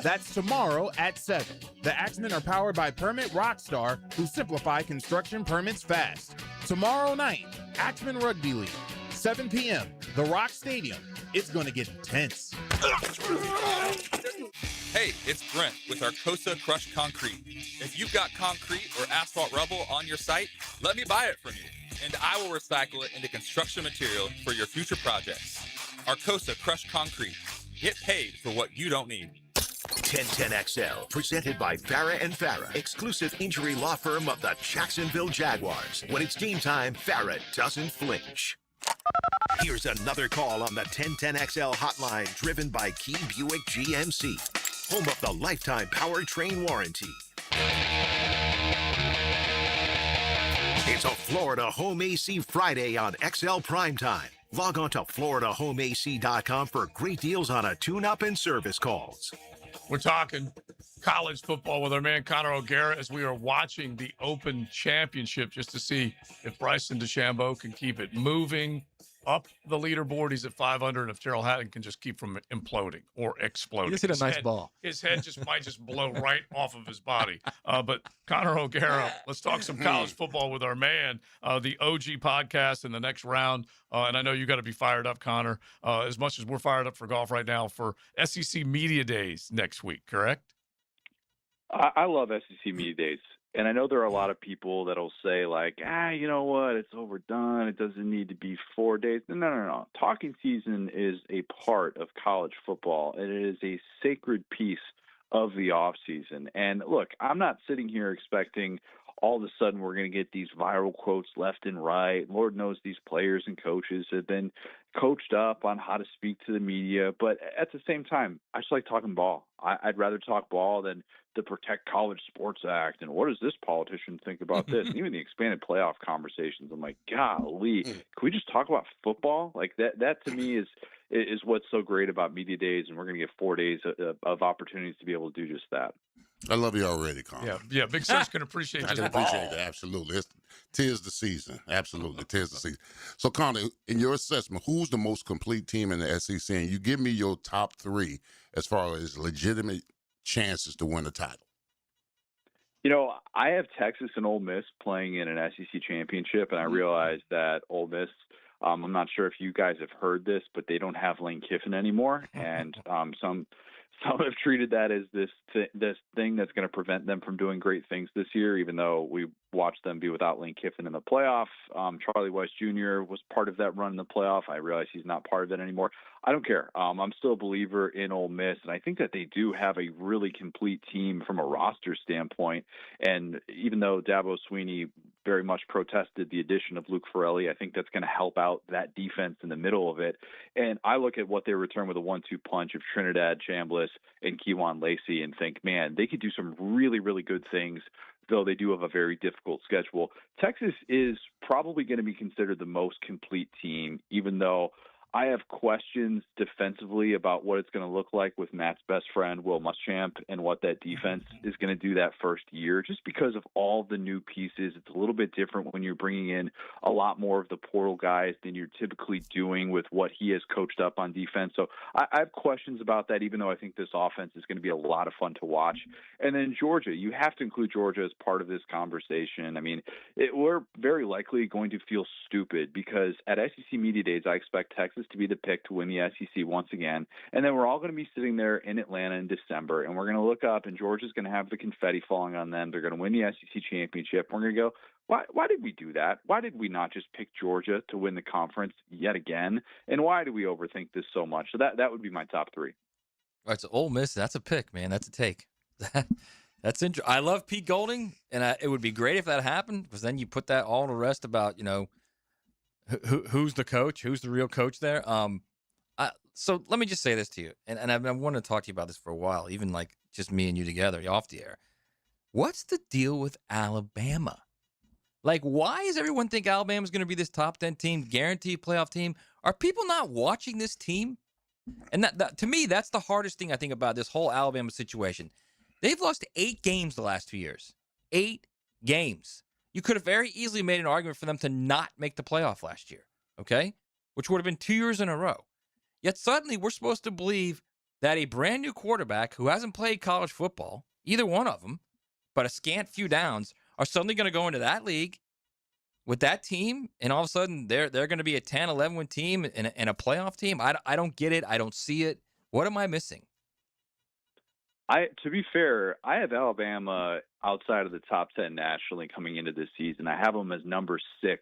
That's tomorrow at 7. The Axemen are powered by Permit Rockstar, who simplify construction permits fast. Tomorrow night, Axemen Rugby League, 7 p.m., The Rock Stadium. It's going to get intense. Hey, it's Brent with Arcosa Crushed Concrete. If you've got concrete or asphalt rubble on your site, let me buy it from you, and I will recycle it into construction material for your future projects. Arcosa Crushed Concrete. Get paid for what you don't need. 1010XL, presented by Farah and Farah, exclusive injury law firm of the Jacksonville Jaguars. When it's game time, Farah doesn't flinch. Here's another call on the 1010XL hotline, driven by Key Buick GMC, home of the lifetime powertrain warranty. It's a Florida Home AC Friday on XL Primetime. Log on to FloridaHomeAC.com for great deals on a tune-up and service calls. We're talking college football with our man Connor O'Gara as we are watching the Open Championship just to see if Bryson DeChambeau can keep it moving. up the leaderboard. He's at 500. And if Terrell Hatton can just keep from imploding or exploding, He just hit a nice ball. His head might just blow right off of his body. But Connor O'Gara, let's talk some college football with our man, the OG podcast in the next round. And I know you got to be fired up, Connor, as much as we're fired up for golf right now for SEC Media Days next week, correct? I love SEC Media Days. And I know there are a lot of people that'll say, like, you know what, it's overdone. It doesn't need to be 4 days. No. Talking season is a part of college football, and it is a sacred piece of the offseason. And, look, I'm not sitting here expecting all of a sudden we're going to get these viral quotes left and right. Lord knows these players and coaches have been coached up on how to speak to the media. But at the same time, I just like talking ball. I'd rather talk ball than the Protect College Sports Act and what does this politician think about this? And even the expanded playoff conversations. I'm like, golly, can we just talk about football? Like that to me is what's so great about media days, and we're going to get 4 days of opportunities to be able to do just that. I love you already, Connor. Yeah. Big Surge can appreciate I just can ball. appreciate that. Absolutely. Tis the season. Absolutely. Tis the season. So, Connor, in your assessment, who's the most complete team in the SEC? And you give me your top three as far as legitimate chances to win the title. You know, I have Texas and Ole Miss playing in an SEC championship, and I realize that Ole Miss, I'm not sure if you guys have heard this, but they don't have Lane Kiffin anymore, and some have treated that as this thing that's going to prevent them from doing great things this year, even though we watched them be without Lane Kiffin in the playoff. Charlie Weiss Jr. was part of that run in the playoff. I realize he's not part of it anymore. I don't care. I'm still a believer in Ole Miss, and I think that they do have a really complete team from a roster standpoint. And even though Dabo Swinney very much protested the addition of Luke Farrelly, I think that's going to help out that defense in the middle of it. And I look at what they return with a 1-2 punch of Trinidad Chambliss and Kejuan Lacey and think, man, they could do some really, really good things, though they do have a very difficult schedule. Texas is probably going to be considered the most complete team, even though I have questions defensively about what it's going to look like with Matt's best friend, Will Muschamp, and what that defense is going to do that first year, just because of all the new pieces. It's a little bit different when you're bringing in a lot more of the portal guys than you're typically doing with what he has coached up on defense. So I have questions about that, even though I think this offense is going to be a lot of fun to watch. And then Georgia, you have to include Georgia as part of this conversation. I mean, we're very likely going to feel stupid because at SEC Media Days, I expect Texas to be the pick to win the SEC once again. And then we're all going to be sitting there in Atlanta in December, and we're going to look up, and Georgia's going to have the confetti falling on them. They're going to win the SEC championship. We're going to go, why did we do that? Why did we not just pick Georgia to win the conference yet again? And why do we overthink this so much? So that would be my top three. All right, so Ole Miss, that's a pick, man. That's a take. That's interesting. I love Pete Golding, and it would be great if that happened, because then you put that all to rest about, who's the coach, who's the real coach there. So let me just say this to you, and I've been wanting to talk to you about this for a while, even like just me and you together off the air. What's the deal with Alabama? Like, why does everyone think Alabama's going to be this top 10 team, guaranteed playoff team? Are people not watching this team? And that to me, that's the hardest thing I think about this whole Alabama situation. They've lost 8 games the last 2 years. 8 games. You could have very easily made an argument for them to not make the playoff last year, okay? Which would have been 2 years in a row. Yet suddenly we're supposed to believe that a brand new quarterback who hasn't played college football, either one of them, but a scant few downs, are suddenly going to go into that league with that team, and all of a sudden they're going to be a 10, 11-win team and a playoff team? I don't get it. I don't see it. What am I missing? To be fair, I have Alabama outside of the top 10 nationally coming into this season. I have them as number 6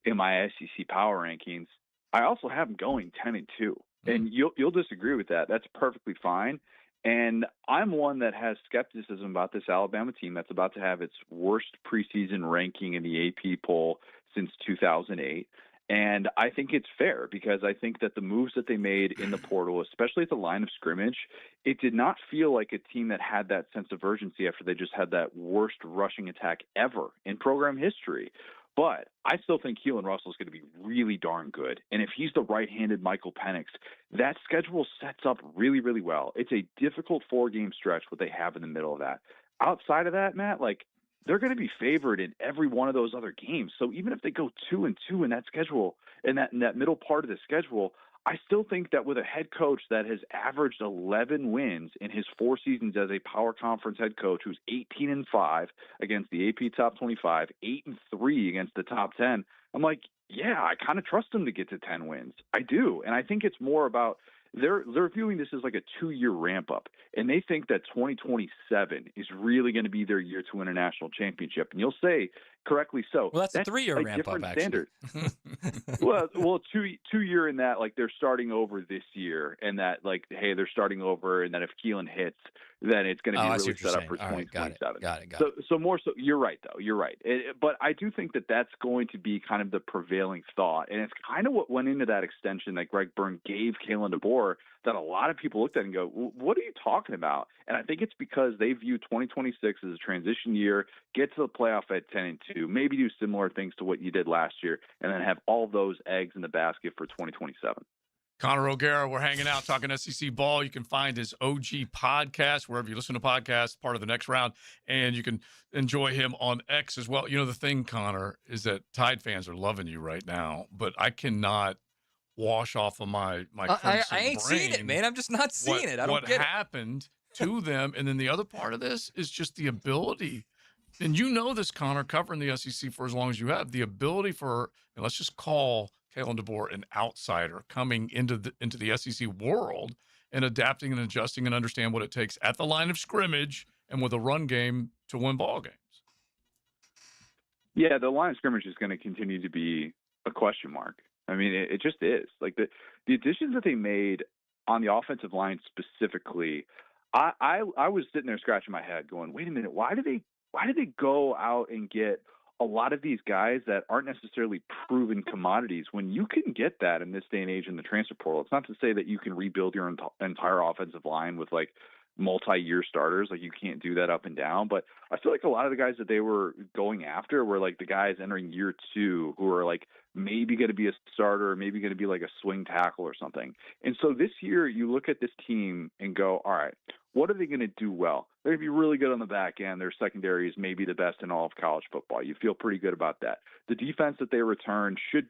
in my SEC power rankings. I also have them going 10-2, and you'll disagree with that. That's perfectly fine. And I'm one that has skepticism about this Alabama team that's about to have its worst preseason ranking in the AP poll since 2008. And I think it's fair because I think that the moves that they made in the portal, especially at the line of scrimmage, it did not feel like a team that had that sense of urgency after they just had that worst rushing attack ever in program history. But I still think Keelan Russell is going to be really darn good. And if he's the right-handed Michael Penix, that schedule sets up really, really well. It's a difficult 4-game stretch what they have in the middle of that. Outside of that, Matt, like they're going to be favored in every one of those other games. So even if they go 2-2 in that schedule, in that middle part of the schedule, I still think that with a head coach that has averaged 11 wins in his 4 seasons as a power conference head coach, who's 18-5 against the AP top 25, 8-3 against the top 10, I'm like, yeah, I kind of trust him to get to 10 wins. I do. And I think it's more about they're viewing this as like a 2-year ramp up, and they think that 2027 is really going to be their year to win a national championship. And you'll say correctly so. Well, that's a 3-year ramp up, standard. well, 2-year in that, like, they're starting over this year, and that, like, hey, they're starting over, and then if Keelan hits, then it's going to be really set up for 2027. Got it. So more so, you're right, though. You're right. But I do think that that's going to be kind of the prevailing thought, and it's kind of what went into that extension that Greg Byrne gave Kalen DeBoer that a lot of people looked at and go, what are you talking about? And I think it's because they view 2026 as a transition year, get to the playoff at 10-2, maybe do similar things to what you did last year, and then have all those eggs in the basket for 2027. Connor O'Gara, we're hanging out talking SEC ball. You can find his OG podcast wherever you listen to podcasts, part of the Next Round, and you can enjoy him on X as well. You know, the thing, Connor, is that Tide fans are loving you right now, but I cannot wash off of my I ain't seen it, man. I'm just not seeing it. I don't get what happened to them. And then the other part of this is just the ability, and you know this, Connor, covering the SEC for as long as you have, the ability for, and let's just call Kalen DeBoer an outsider coming into the SEC world and adapting and adjusting and understand what it takes at the line of scrimmage and with a run game to win ball games. Yeah, the line of scrimmage is going to continue to be a question mark. I mean, it just is. Like the additions that they made on the offensive line specifically, I was sitting there scratching my head going, wait a minute, why did they go out and get a lot of these guys that aren't necessarily proven commodities when you can get that in this day and age in the transfer portal? It's not to say that you can rebuild your entire offensive line with like multi-year starters. Like, you can't do that up and down. But I feel like a lot of the guys that they were going after were like the guys entering year 2 who are like maybe going to be a starter, or maybe going to be like a swing tackle or something. And so this year you look at this team and go, all right, what are they going to do well? They're going to be really good on the back end. Their secondary is maybe the best in all of college football. You feel pretty good about that. The defense that they return should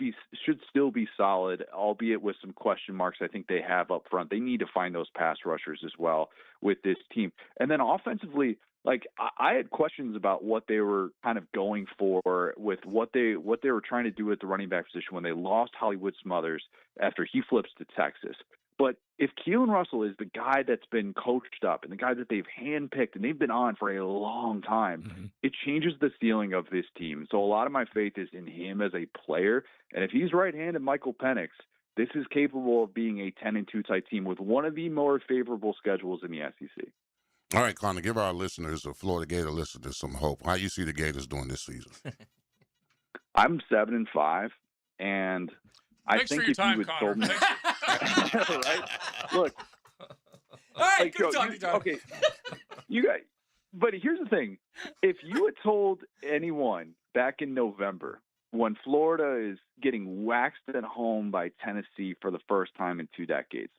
still be solid, albeit with some question marks I think they have up front. They need to find those pass rushers as well with this team. And then offensively, like, I had questions about what they were kind of going for with what they were trying to do at the running back position when they lost Hollywood Smothers after he flips to Texas. But if Keelan Russell is the guy that's been coached up and the guy that they've handpicked and they've been on for a long time, it changes the ceiling of this team. So a lot of my faith is in him as a player. And if he's right-handed Michael Penix, this is capable of being a 10-2 type team with one of the more favorable schedules in the SEC. All right, Connor, give our listeners, the Florida Gator listeners, some hope. How you see the Gators doing this season? I'm 7-5, and I Thanks think for your if time, you had Connor. told me, right? Look, all right, like, good talking, John. okay, you guys. But here's the thing: if you had told anyone back in November when Florida is getting waxed at home by Tennessee for the first time in 2 decades,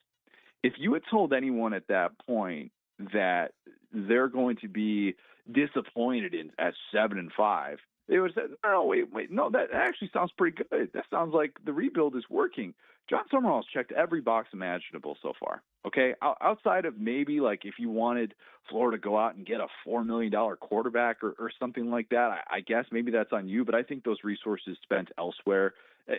if you had told anyone at that point that they're going to be disappointed at 7-5, they would have said, no, wait, no, that actually sounds pretty good. That sounds like the rebuild is working. John Summerall's checked every box imaginable so far. Okay, outside of maybe like if you wanted Florida to go out and get a $4 million quarterback or something like that, I guess maybe that's on you. But I think those resources spent elsewhere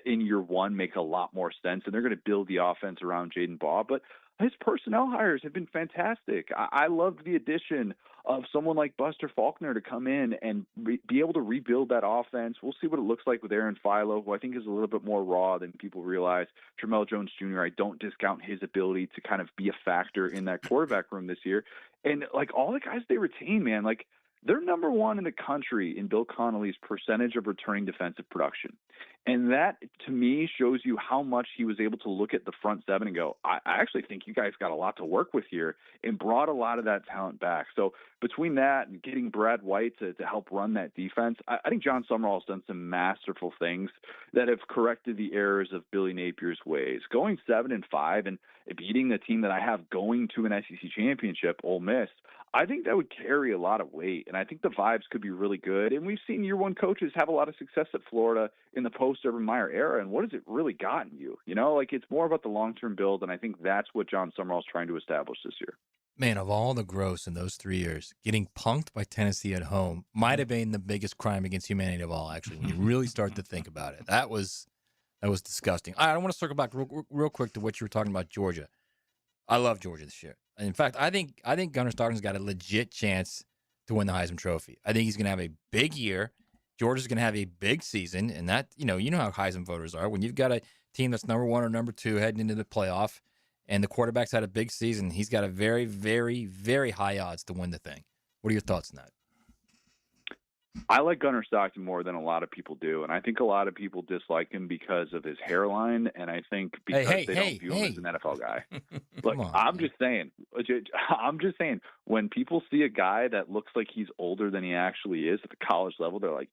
in year 1 make a lot more sense, and they're going to build the offense around Jaden Baugh. But his personnel hires have been fantastic. I loved the addition of someone like Buster Faulkner to come in and be able to rebuild that offense. We'll see what it looks like with Aaron Philo, who I think is a little bit more raw than people realize. Tramel Jones Jr., I don't discount his ability to kind of be a factor in that quarterback room this year. And like all the guys they retain, man, like they're number 1 in the country in Bill Connolly's percentage of returning defensive production. And that, to me, shows you how much he was able to look at the front seven and go, I actually think you guys got a lot to work with here, and brought a lot of that talent back. So between that and getting Brad White to help run that defense, I think John Summerall has done some masterful things that have corrected the errors of Billy Napier's ways. Going 7-5 and beating the team that I have going to an SEC championship, Ole Miss, I think that would carry a lot of weight, and I think the vibes could be really good. And we've seen year one coaches have a lot of success at Florida in the post-Urban Meyer era, and what has it really gotten you? You know, like, it's more about the long-term build, and I think that's what John Summerall is trying to establish this year. Man, of all the gross in those 3 years, getting punked by Tennessee at home might have been the biggest crime against humanity of all, actually, when you really start to think about it. That was disgusting. I want to circle back real quick to what you were talking about, Georgia. I love Georgia this year. In fact, I think Gunnar Stockton's got a legit chance to win the Heisman Trophy. I think he's going to have a big year. Georgia's going to have a big season, and that, you know how Heisman voters are. When you've got a team that's number 1 or number 2 heading into the playoff, and the quarterback's had a big season, he's got a very, very, very high odds to win the thing. What are your thoughts on that? I like Gunnar Stockton more than a lot of people do, and I think a lot of people dislike him because of his hairline, and I think because they don't view him as an NFL guy. Look, I'm just saying, when people see a guy that looks like he's older than he actually is at the college level, they're like,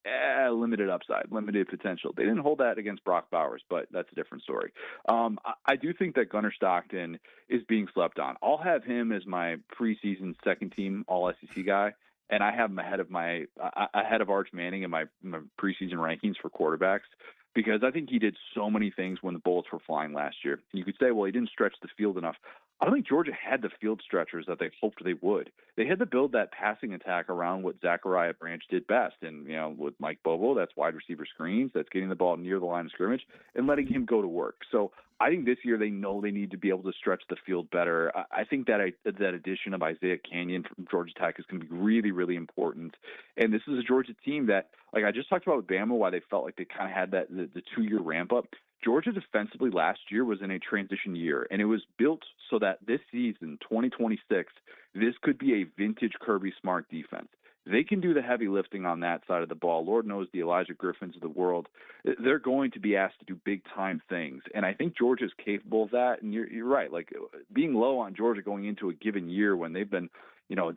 limited upside, limited potential. They didn't hold that against Brock Bowers, but that's a different story. I do think that Gunnar Stockton is being slept on. I'll have him as my preseason second team All-SEC guy. And I have him ahead of Arch Manning in my preseason rankings for quarterbacks, because I think he did so many things when the bullets were flying last year. And you could say, well, he didn't stretch the field enough. I don't think Georgia had the field stretchers that they hoped they would. They had to build that passing attack around what Zachariah Branch did best. And, with Mike Bobo, that's wide receiver screens, that's getting the ball near the line of scrimmage and letting him go to work. So I think this year they know they need to be able to stretch the field better. I think that addition of Isaiah Canyon from Georgia Tech is going to be really, really important. And this is a Georgia team that, like I just talked about with Bama, why they felt like they kind of had that the 2-year ramp up. Georgia defensively last year was in a transition year, and it was built so that this season, 2026, this could be a vintage Kirby Smart defense. They can do the heavy lifting on that side of the ball. Lord knows the Elijah Griffins of the world, they're going to be asked to do big-time things. And I think Georgia's capable of that. And you're right. Like, being low on Georgia going into a given year when they've been,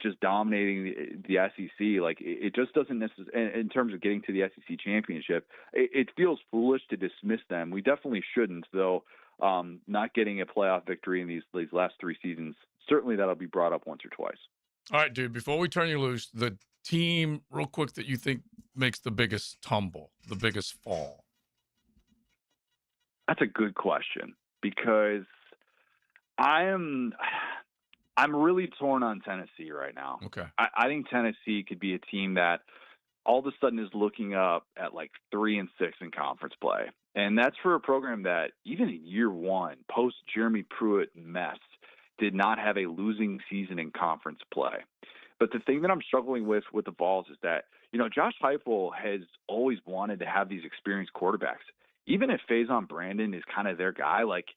just dominating the SEC, like, it just doesn't necessarily, in terms of getting to the SEC championship, it feels foolish to dismiss them. We definitely shouldn't, though. Not getting a playoff victory in these last 3 seasons, certainly that'll be brought up once or twice. All right, dude, before we turn you loose, the team, real quick, that you think makes the biggest tumble, the biggest fall? That's a good question, because I'm really torn on Tennessee right now. Okay. I think Tennessee could be a team that all of a sudden is looking up at like 3-6 in conference play. And that's for a program that even in year one, post Jeremy Pruitt mess, did not have a losing season in conference play. But the thing that I'm struggling with the Vols is that, Josh Heupel has always wanted to have these experienced quarterbacks. Even if Faison Brandon is kind of their guy, like,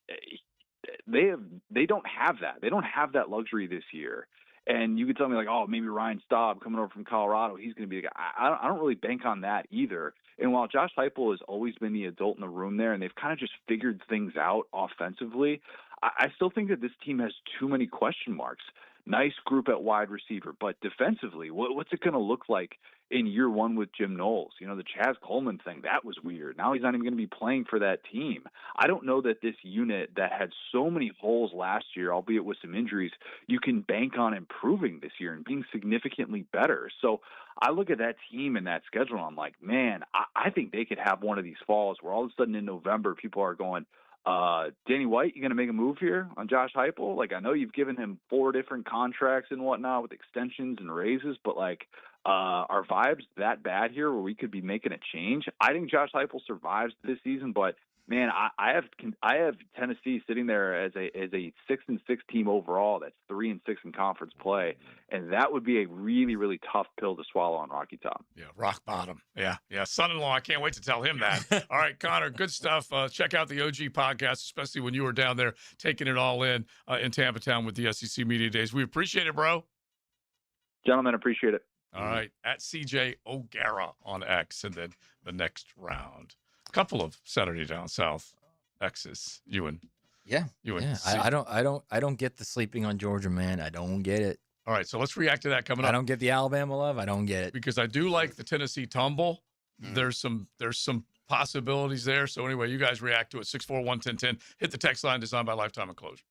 they don't have that. They don't have that luxury this year. And you could tell me, like, oh, maybe Ryan Staub coming over from Colorado, he's going to be the guy. I don't really bank on that either. And while Josh Heupel has always been the adult in the room there, and they've kind of just figured things out offensively, I still think that this team has too many question marks. Nice group at wide receiver, but defensively, what's it going to look like in year one with Jim Knowles? The Chaz Coleman thing, that was weird. Now he's not even going to be playing for that team. I don't know that this unit that had so many holes last year, albeit with some injuries, you can bank on improving this year and being significantly better. So I look at that team and that schedule, and I'm like, man, I think they could have one of these falls where all of a sudden in November people are going, Danny White, you going to make a move here on Josh Heupel? Like, I know you've given him 4 different contracts and whatnot with extensions and raises, but like, are vibes that bad here where we could be making a change? I think Josh Heupel survives this season, but man, I have Tennessee sitting there as a 6-6 team overall. That's 3-6 in conference play, and that would be a really, really tough pill to swallow on Rocky Top. Yeah, rock bottom. Yeah. Son-in-law, I can't wait to tell him that. All right, Connor, good stuff. Check out the OG podcast, especially when you were down there taking it all in Tampa Town with the SEC Media Days. We appreciate it, bro. Gentlemen, appreciate it. All right, at CJ O'Gara on X, and then the next round. couple of Saturday Down South X's. You and I don't get the sleeping on Georgia, man. I don't get it. All right, so let's react to that coming up. I don't get the Alabama love. I don't get it because I do like the Tennessee tumble. There's some possibilities there. So anyway, you guys react to it. 641-1010. Hit the text line designed by Lifetime Enclosures.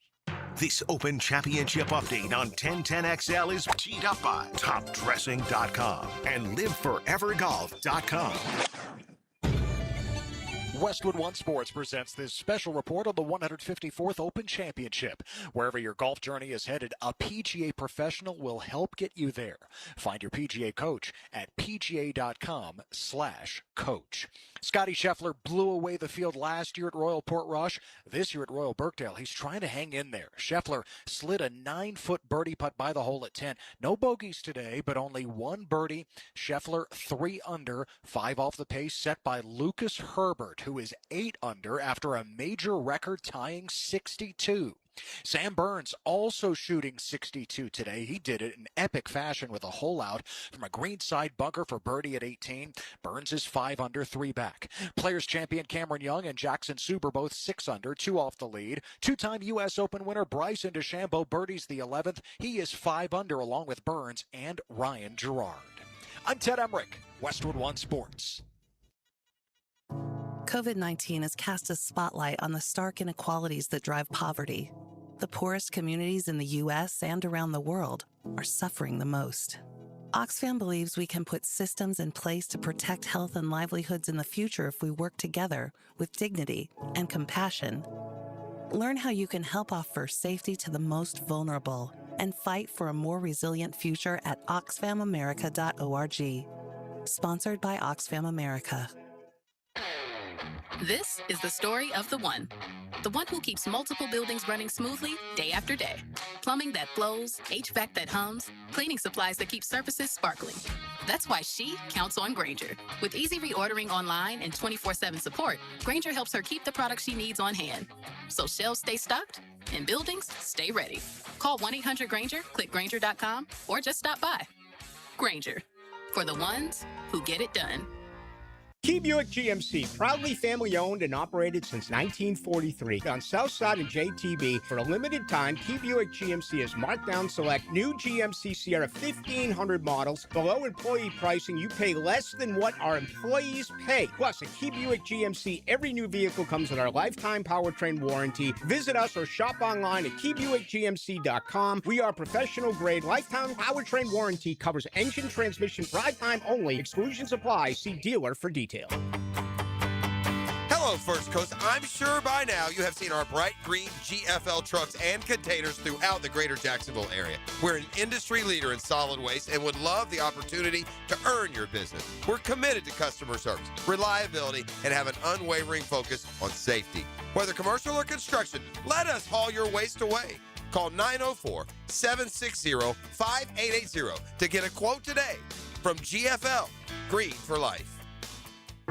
This Open Championship update on 1010XL is teed up by TopDressing.com and LiveForeverGolf.com. Westwood One Sports presents this special report on the 154th Open Championship. Wherever your golf journey is headed, a PGA professional will help get you there. Find your PGA coach at pga.com/coach. Scotty Scheffler blew away the field last year at Royal Portrush. This year at Royal Birkdale, he's trying to hang in there. Scheffler slid a 9-foot birdie putt by the hole at 10. No bogeys today, but only one birdie. Scheffler 3 under, 5 off the pace set by Lucas Herbert, who is 8 under after a major record-tying 62. Sam Burns also shooting 62 today. He did it in epic fashion with a hole out from a greenside bunker for birdie at 18. Burns is 5 under, 3 back. Players champion Cameron Young and Jackson Suber both 6 under, 2 off the lead. 2-time U.S. Open winner Bryson DeChambeau birdies the 11th. He is 5 under along with Burns and Ryan Gerard. I'm Ted Emmerich, Westwood One Sports. COVID-19 has cast a spotlight on the stark inequalities that drive poverty. The poorest communities in the U.S. and around the world are suffering the most. Oxfam believes we can put systems in place to protect health and livelihoods in the future if we work together with dignity and compassion. Learn how you can help offer safety to the most vulnerable and fight for a more resilient future at oxfamamerica.org. Sponsored by Oxfam America. This is the story of the one who keeps multiple buildings running smoothly day after day. Plumbing that flows, HVAC that hums, cleaning supplies that keep surfaces sparkling. That's why she counts on Grainger. With easy reordering online and 24/7 support, Grainger helps her keep the products she needs on hand. So shelves stay stocked and buildings stay ready. Call 1-800-GRAINGER, click Grainger.com, or just stop by. Grainger, for the ones who get it done. Key Buick GMC, proudly family-owned and operated since 1943. On Southside and JTB, for a limited time, Key Buick GMC has marked down select new GMC Sierra 1500 models. Below employee pricing, you pay less than what our employees pay. Plus, at Key Buick GMC, every new vehicle comes with our lifetime powertrain warranty. Visit us or shop online at keybuickgmc.com. We are professional-grade. Lifetime powertrain warranty covers engine, transmission, drive time only. Exclusions apply. See dealer for details. Hello, First Coast. I'm sure by now you have seen our bright green GFL trucks and containers throughout the greater Jacksonville area. We're an industry leader in solid waste and would love the opportunity to earn your business. We're committed to customer service, reliability, and have an unwavering focus on safety. Whether commercial or construction, let us haul your waste away. Call 904-760-5880 to get a quote today. From GFL, Green for Life.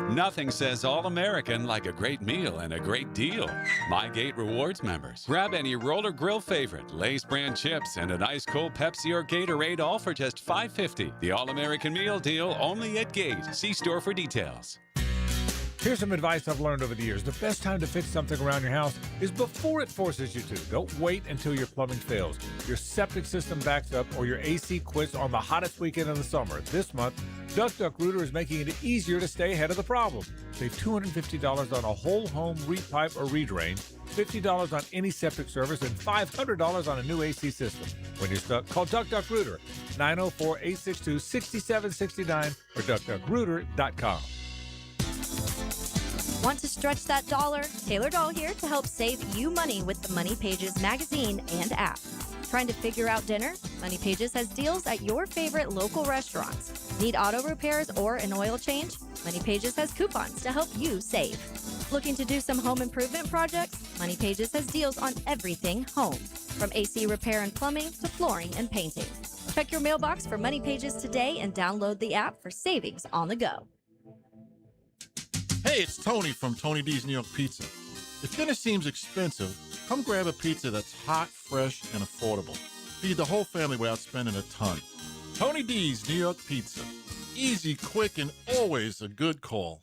Nothing says all-American like a great meal and a great deal. MyGate Rewards members. Grab any roller grill favorite, Lay's brand chips, and an ice-cold Pepsi or Gatorade, all for just $5.50. The all-American meal deal only at Gate. See store for details. Here's some advice I've learned over the years. The best time to fix something around your house is before it forces you to. Don't wait until your plumbing fails, your septic system backs up, or your AC quits on the hottest weekend of the summer. This month, Duck Rooter is making it easier to stay ahead of the problem. Save $250 on a whole home repipe or redrain, $50 on any septic service, and $500 on a new AC system. When you're stuck, call Duck Rooter, 904-862-6769 or duckduckrooter.com. Want to stretch that dollar? Taylor Doll here to help save you money with the Money Pages magazine and app. Trying to figure out dinner? Money Pages has deals at your favorite local restaurants. Need auto repairs or an oil change? Money Pages has coupons to help you save. Looking to do some home improvement projects? Money Pages has deals on everything home, from AC repair and plumbing to flooring and painting. Check your mailbox for Money Pages today and download the app for savings on the go. Hey, it's Tony from Tony D's New York Pizza. If dinner seems expensive, come grab a pizza that's hot, fresh, and affordable. Feed the whole family without spending a ton. Tony D's New York Pizza. Easy, quick, and always a good call.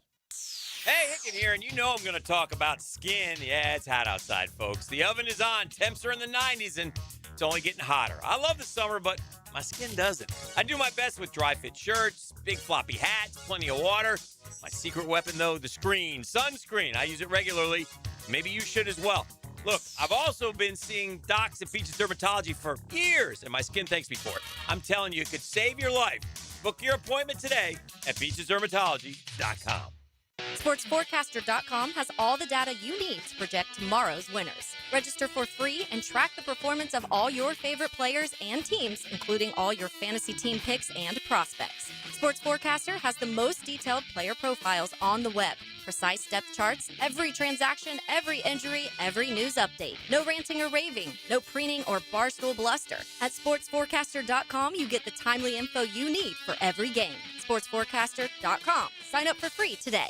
Hey, in here, and you know I'm going to talk about skin. Yeah, it's hot outside, folks. The oven is on. Temps are in the 90s, and it's only getting hotter. I love the summer, but my skin doesn't. I do my best with dry fit shirts, big floppy hats, plenty of water. My secret weapon, though, the screen, sunscreen. I use it regularly. Maybe you should as well. Look, I've also been seeing docs at Peaches Dermatology for years, and my skin thanks me for it. I'm telling you, it could save your life. Book your appointment today at peachesdermatology.com. SportsForecaster.com has all the data you need to project tomorrow's winners. Register for free and track the performance of all your favorite players and teams, including all your fantasy team picks and prospects. Sports Forecaster has the most detailed player profiles on the web, precise depth charts, every transaction, every injury, every news update. No ranting or raving, no preening or barstool bluster. At SportsForecaster.com, you get the timely info you need for every game. SportsForecaster.com. Sign up for free today.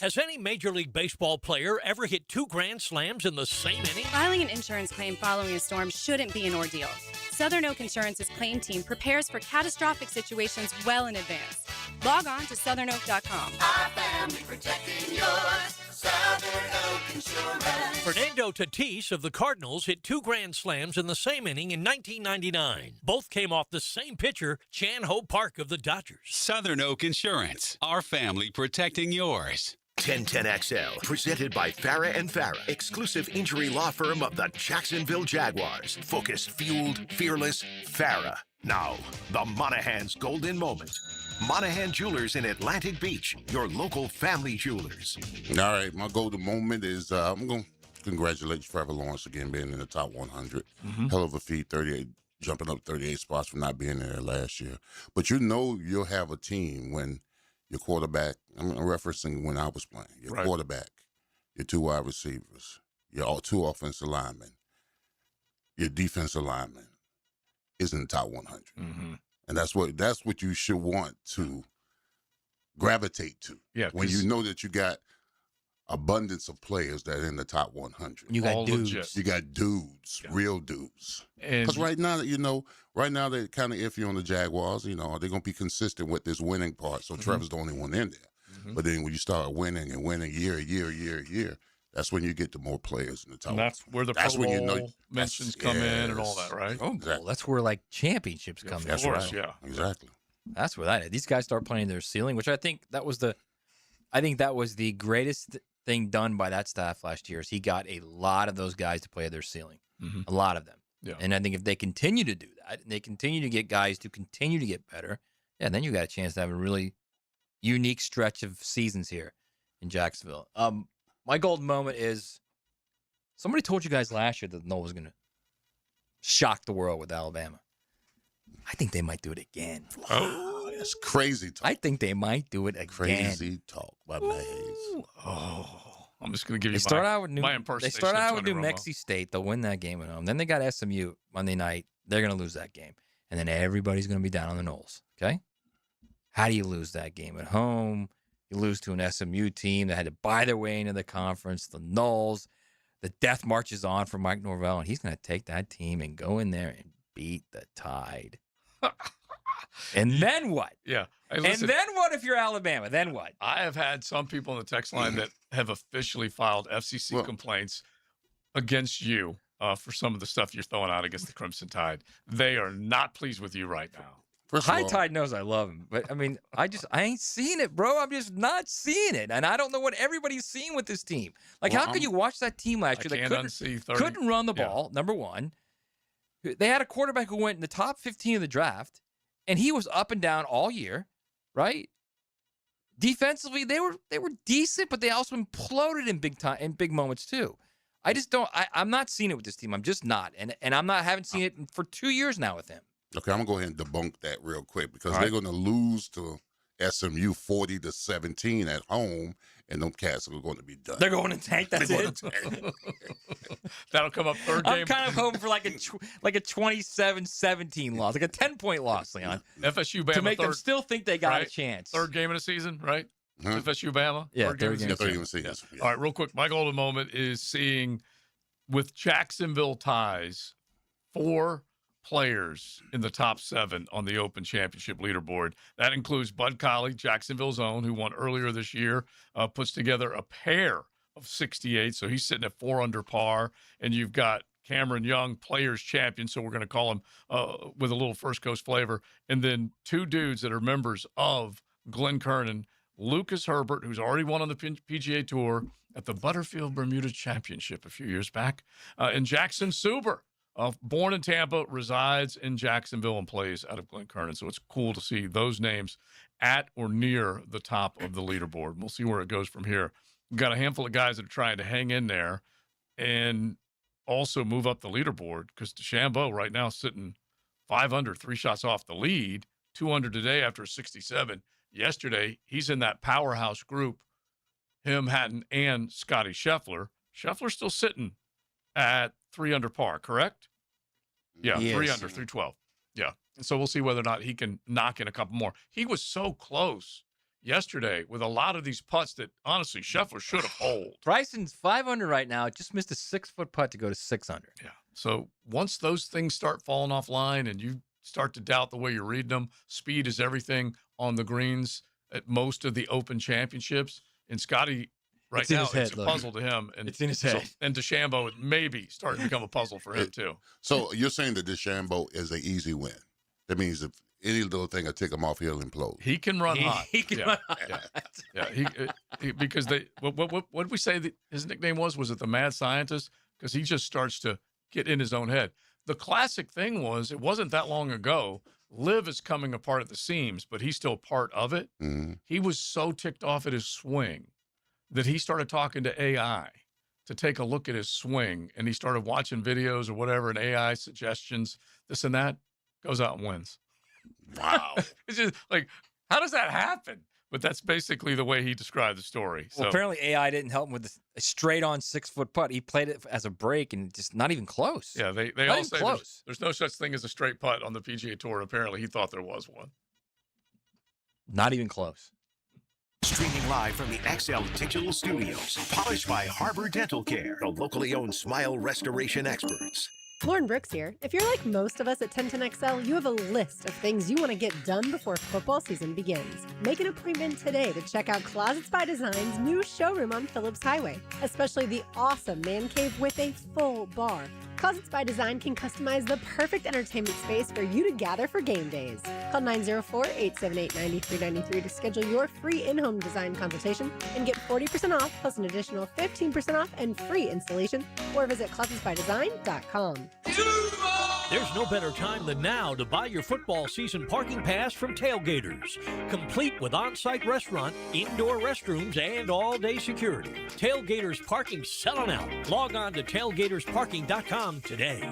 Has any Major League Baseball player ever hit 2 grand slams in the same inning? Filing an insurance claim following a storm shouldn't be an ordeal. Southern Oak Insurance's claim team prepares for catastrophic situations well in advance. Log on to southernoak.com. Our family protecting yours. Southern Oak Insurance. Fernando Tatis of the Cardinals hit 2 grand slams in the same inning in 1999. Both came off the same pitcher, Chan Ho Park of the Dodgers. Southern Oak Insurance. Our family protecting yours. 1010XL, presented by Farah and Farah, exclusive injury law firm of the Jacksonville Jaguars. Focused, fueled, fearless, Farah. Now, the Monahan's golden moment. Monahan Jewelers in Atlantic Beach, your local family jewelers. All right, my golden moment is I'm going to congratulate Trevor Lawrence again being in the top 100. Hell of a feat, 38, jumping up 38 spots for not being there last year. But you know you'll have a team when your quarterback, I'm referencing when I was playing, your quarterback, your 2 wide receivers, your 2 offensive linemen, your defensive linemen is in the top 100. And that's what you should want to gravitate to. Yeah, when you know that you got abundance of players that are in the top 100. You got dudes. You got dudes, real dudes. Because right now, they're kind of iffy on the Jaguars. You know, they're going to be consistent with this winning part. So Trevor's the only one in there. But then when you start winning and winning year, that's when you get the more players in the top. And that's where the Pro Bowl mentions come in and all that, right? Oh, exactly. That's where like championships come in. Of course, yeah. Exactly. That's where that is. These guys start playing their ceiling, which I think that was the greatest thing done by that staff last year. Is he got a lot of those guys to play their ceiling, a lot of them. Yeah. And I think if they continue to do that, and they continue to get guys to continue to get better, then you got a chance to have a really unique stretch of seasons here in Jacksonville. My golden moment is somebody told you guys last year that Noah was going to shock the world with Alabama. I think they might do it again. Oh, that's crazy talk. I think they might do it again. Crazy talk by Mays. Oh, I'm just going to give you They my impersonation. start out with Tony New Romo. Mexico State. They'll win that game at home. Then they got SMU Monday night. They're going to lose that game. And then everybody's going to be down on the Knolls. Okay? How do you lose that game at home? You lose to an SMU team that had to buy their way into the conference, the Knolls. The death march is on for Mike Norvell, and he's going to take that team and go in there and beat the Tide. And then what? Yeah. Hey, and listen, then what if you're Alabama? Then what? I have had some people in the text line that have officially filed FCC complaints against you for some of the stuff you're throwing out against the Crimson Tide. They are not pleased with you right now. High Tide knows I love him, but I mean, I ain't seeing it, bro. I'm just not seeing it, and I don't know what everybody's seeing with this team. Like, how could you watch that team last year that couldn't run the ball? Number one, they had a quarterback who went in the top 15 of the draft, and he was up and down all year, right? Defensively, they were decent, but they also imploded in big moments too. I just don't. I'm not seeing it with this team. I'm just not, and haven't seen it for 2 years now with him. Okay, I'm gonna go ahead and debunk that real quick because they're gonna lose to SMU 40-17 at home, and them cats are going to be done. They're going to tank. That's it. That'll come up third game. I'm kind of hoping for like a 27-17 loss, like a 10-point loss, Leon. FSU Bama to make them still think they got a chance. Third game of the season, right? FSU Bama. Yeah, third game of the season. All right, real quick. My golden moment is seeing with Jacksonville ties 4 players in the top 7 on the Open Championship leaderboard. That includes Bud Colley, Jacksonville's own, who won earlier this year, puts together a pair of 68, so he's sitting at 4 under par. And you've got Cameron Young, Players Champion, so we're going to call him with a little First Coast flavor. And then 2 dudes that are members of Glen Kernan, Lucas Herbert, who's already won on the PGA Tour at the Butterfield Bermuda Championship a few years back, and Jackson Suber, born in Tampa, resides in Jacksonville, and plays out of Glen Kernan. So it's cool to see those names at or near the top of the leaderboard. We'll see where it goes from here. We've got a handful of guys that are trying to hang in there and also move up the leaderboard, because DeChambeau right now sitting 5 under, 3 shots off the lead, 2 under today after a 67 yesterday. He's in that powerhouse group, him, Hatton, and Scotty Scheffler. Scheffler's still sitting at 3 under par, correct? Yeah, Yes. 3 under, 312. Yeah. And so we'll see whether or not he can knock in a couple more. He was so close yesterday with a lot of these putts that, honestly, Scheffler should have holed. Bryson's 5 under right now. Just missed a 6-foot putt to go to 6 under. Yeah. So once those things start falling offline and you start to doubt the way you're reading them, speed is everything on the greens at most of the Open Championships. And Scotty, right now, it's a puzzle to him. And it's in his head. And DeChambeau is maybe starting to become a puzzle for him, too. So you're saying that DeChambeau is an easy win. That means if any little thing will take him off, he'll implode. He can run hot. He can run hot. Yeah. Because what did we say his nickname was? Was it the mad scientist? Because he just starts to get in his own head. The classic thing was, it wasn't that long ago, Liv is coming apart at the seams, but he's still part of it. Mm-hmm. He was so ticked off at his swing that he started talking to AI to take a look at his swing, and he started watching videos or whatever, and AI suggestions, this and that, goes out and wins. Wow. It's just like, how does that happen? But that's basically the way he described the story. Well, So apparently AI didn't help him with a straight-on 6-foot putt. He played it as a break and just not even close. yeah, they Not all even say close. there's no such thing as a straight putt on the PGA Tour. Apparently, he thought there was one. Not even close. Streaming live from the XL Digital Studios. Polished by Harbor Dental Care, the locally owned smile restoration experts. Lauren Brooks here. If you're like most of us at 1010XL, you have a list of things you want to get done before football season begins. Make an appointment today to check out Closets by Design's new showroom on Phillips Highway, especially the awesome man cave with a full bar. Closets by Design can customize the perfect entertainment space for you to gather for game days. Call 904-878-9393 to schedule your free in-home design consultation and get 40% off plus an additional 15% off and free installation, or visit closetsbydesign.com. There's no better time than now to buy your football season parking pass from Tailgaters. Complete with on-site restaurant, indoor restrooms, and all-day security. Tailgaters parking selling out. Log on to tailgatorsparking.com today.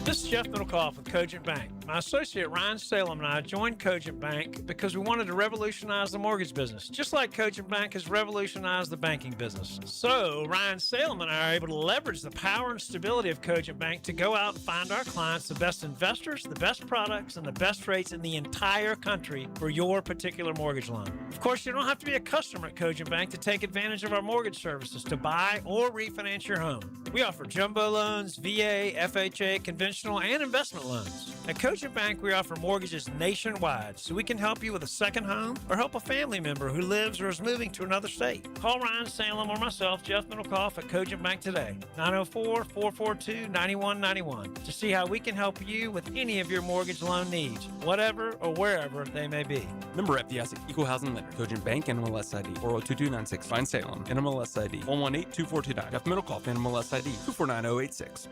This is Jeff Middlecoff with Cogent Bank. My associate Ryan Salem and I joined Cogent Bank because we wanted to revolutionize the mortgage business, just like Cogent Bank has revolutionized the banking business. So Ryan Salem and I are able to leverage the power and stability of Cogent Bank to go out and find our clients the best investors, the best products, and the best rates in the entire country for your particular mortgage loan. Of course, you don't have to be a customer at Cogent Bank to take advantage of our mortgage services to buy or refinance your home. We offer jumbo loans, VA, FHA, conventional, and investment loans. At Cogent Bank, we offer mortgages nationwide, so we can help you with a second home or help a family member who lives or is moving to another state. Call Ryan Salem or myself, Jeff Middlecoff, at Cogent Bank today, 904-442-9191, to see how we can help you with any of your mortgage loan needs, whatever or wherever they may be. Member FDIC, Equal Housing Lender, Cogent Bank, NMLS ID 402296, Ryan Salem, NMLS ID 1182429, Jeff Middlecoff, NMLS ID 249086.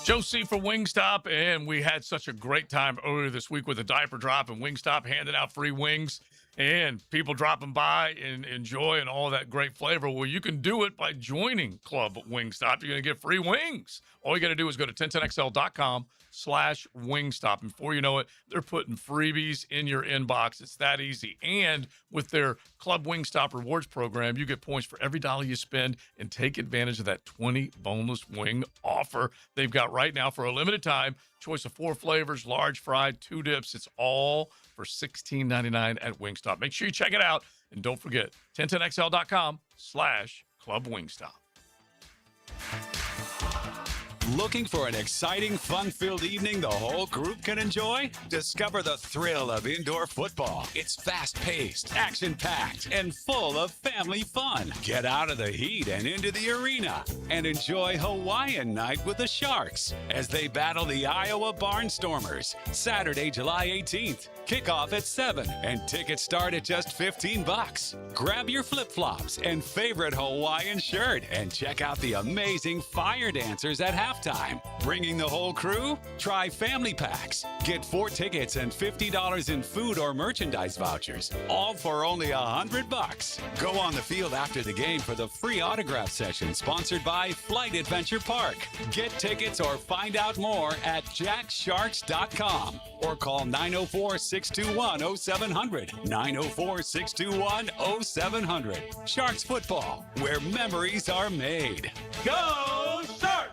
Joe C. for Wingstop, and we had such a great time earlier this week with a diaper drop and Wingstop handing out free wings and people dropping by and enjoying all that great flavor. Well, you can do it by joining Club Wingstop. You're going to get free wings. All you got to do is go to 1010XL.com/Wingstop. And before you know it, they're putting freebies in your inbox. It's that easy. And with their Club Wingstop rewards program, you get points for every $1 you spend and take advantage of that 20 boneless wing offer they've got right now for a limited time. Choice of 4 flavors, large fried, 2 dips. It's all for $16.99 at Wingstop. Make sure you check it out. And don't forget, 1010XL.com/Club Wingstop. Looking for an exciting, fun-filled evening the whole group can enjoy? Discover the thrill of indoor football. It's fast-paced, action-packed, and full of family fun. Get out of the heat and into the arena and enjoy Hawaiian night with the Sharks as they battle the Iowa Barnstormers. Saturday, July 18th. Kickoff at 7 and tickets start at just $15. Grab your flip-flops and favorite Hawaiian shirt and check out the amazing fire dancers at halftime. Bringing the whole crew? Try family packs. Get 4 tickets and $50 in food or merchandise vouchers, all for only $100. Go on the field after the game for the free autograph session sponsored by Flight Adventure Park. Get tickets or find out more at jacksharks.com or call 904-621-0700. 904-621-0700. Sharks football, where memories are made. Go Sharks!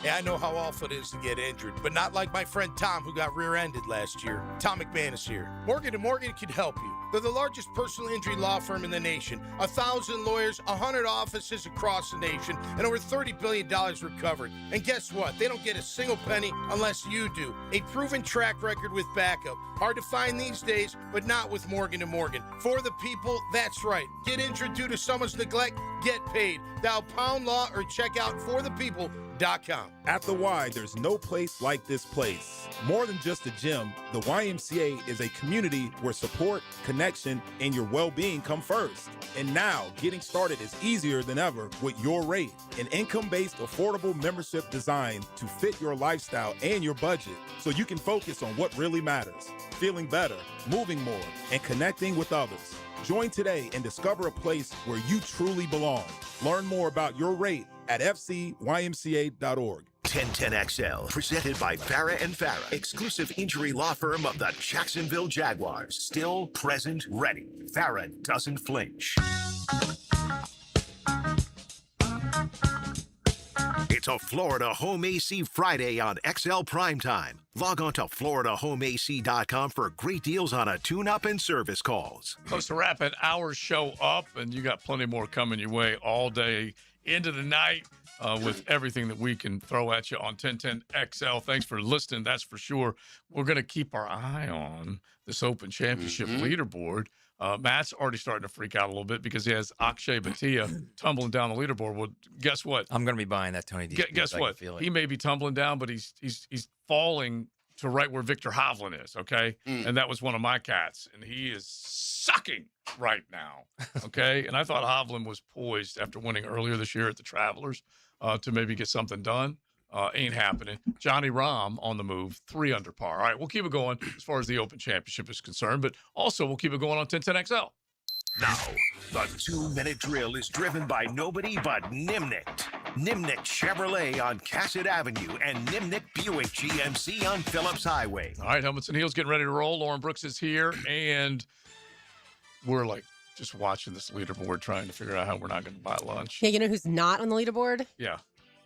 Yeah, I know how awful it is to get injured, but not like my friend Tom who got rear-ended last year. Tom McManus here. Morgan & Morgan can help you. They're the largest personal injury law firm in the nation. 1,000 lawyers, 100 offices across the nation, and over $30 billion recovered. And guess what? They don't get a single penny unless you do. A proven track record with backup. Hard to find these days, but not with Morgan & Morgan. For the people, that's right. Get injured due to someone's neglect, get paid. Dial Pound Law or check out forthepeople.com. At the Y, there's no place like this place. More than just a gym, the YMCA is a community where support, connection, and your well-being come first. And now, getting started is easier than ever with Your Rate, an income-based, affordable membership designed to fit your lifestyle and your budget so you can focus on what really matters, feeling better, moving more, and connecting with others. Join today and discover a place where you truly belong. Learn more about Your Rate at fcymca.org. 1010XL, presented by Farah and Farah, exclusive injury law firm of the Jacksonville Jaguars. Still, present, ready. Farah doesn't flinch. It's a Florida Home AC Friday on XL Primetime. Log on to FloridaHomeAC.com for great deals on a tune-up and service calls. Close to wrapping our show up, and you got plenty more coming your way all day into the night with everything that we can throw at you on 1010XL. Thanks for listening, that's for sure. We're going to keep our eye on this Open Championship leaderboard. Matt's already starting to freak out a little bit because he has Akshay Bhatia tumbling down the leaderboard. Well, guess what? I'm going to be buying that Tony D. Guess what? He may be tumbling down, but he's falling to right where Victor Hovland is, okay? And that was one of my cats, and he is sucking right now, okay? And I thought Hovland was poised after winning earlier this year at the Travelers to maybe get something done. Ain't happening. Johnny Rahm on the move, 3 under par. All right, we'll keep it going as far as the Open Championship is concerned, but also we'll keep it going on 1010XL. Now, the 2-minute drill is driven by nobody but Nimnicht. Nimnicht Chevrolet on Cassett Avenue and Nimnicht Buick GMC on Phillips Highway. All right, helmets and heels getting ready to roll. Lauren Brooks is here, and we're like just watching this leaderboard trying to figure out how we're not going to buy lunch. Yeah, you know who's not on the leaderboard? Yeah.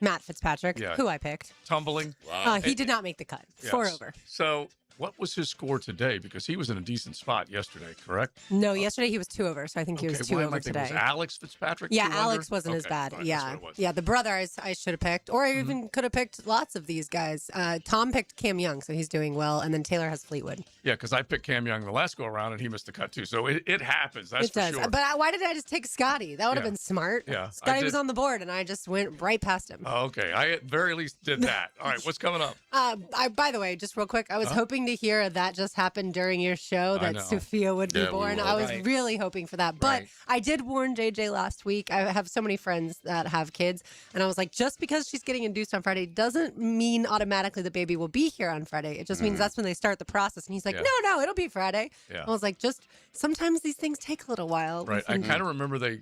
Matt Fitzpatrick, Yeah. who I picked. Tumbling. He did not make the cut. Yes. 4 over. So what was his score today? Because he was in a decent spot yesterday, correct? No, yesterday he was 2 over, so I think he was 2 why am over I thinking, today. Was Alex Fitzpatrick? Yeah, 2 Alex under? wasn't as Okay, bad. fine, that's Yeah, what it was. yeah. The brother I should have picked, or I even could have picked lots of these guys. Tom picked Cam Young, so he's doing well, and then Taylor has Fleetwood. Yeah, because I picked Cam Young the last go around, and he missed the cut too. So it happens. That's It does. for sure. But why did I just take Scotty? That would have Yeah. been smart. Yeah, I Scotty was did- on the board, and I just went right past him. Oh, okay, I at very least did that. All right, what's coming up? By the way, just real quick, I was hoping to hear that just happened during your show I that know. Sophia would be Yeah, we born. were. I was Right. really hoping for that. But I did warn JJ last week. I have so many friends that have kids. And I was like, just because she's getting induced on Friday doesn't mean automatically the baby will be here on Friday. It just means that's when they start the process. And he's like, Yeah. no, it'll be Friday. Yeah. I was like, just sometimes these things take a little while. Right. I kind of remember they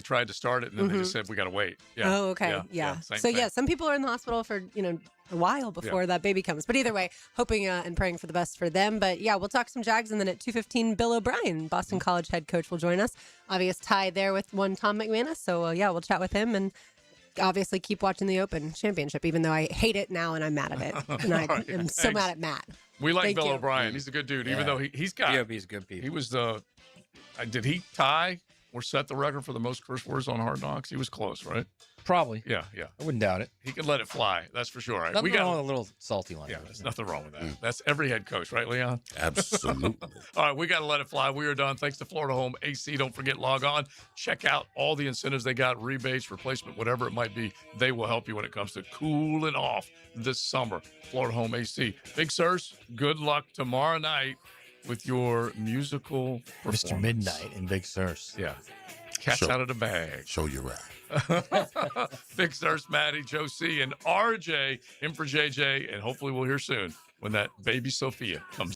tried to start it, and then they just said, we got to wait. Yeah. Oh, okay. Yeah. same So, thing. yeah, some people are in the hospital for, a while before that baby comes. But either way, hoping and praying for the best for them. But yeah, we'll talk some Jags. And then at 2:15, Bill O'Brien, Boston College head coach, will join us. Obvious tie there with one Tom McManus. So, yeah, we'll chat with him and obviously keep watching the Open Championship, even though I hate it now and I'm mad at it. And I am so mad at Matt. We like Thank Bill you. O'Brien. He's a good dude, even Yeah. though he's got. Yeah, he's a good people. He was did he tie or set the record for the most curse words on Hard Knocks? He was close, right? Probably. Yeah. I wouldn't doubt it. He can let it fly. That's for sure. All right. Nothing We got wrong with a little salty line. Yeah, there's nothing wrong with that. That's every head coach, right, Leon? Absolutely. All right, we got to let it fly. We are done. Thanks to Florida Home AC. Don't forget, log on. Check out all the incentives they got, rebates, replacement, whatever it might be. They will help you when it comes to cooling off this summer. Florida Home AC. Big Sirs, good luck tomorrow night with your musical performance. Mr. Midnight in Big Sirs. Yeah. Cat's out of the bag. Show you right. Big Sirs, Maddie, Joe C, and RJ in for JJ. And hopefully we'll hear soon when that baby Sophia comes.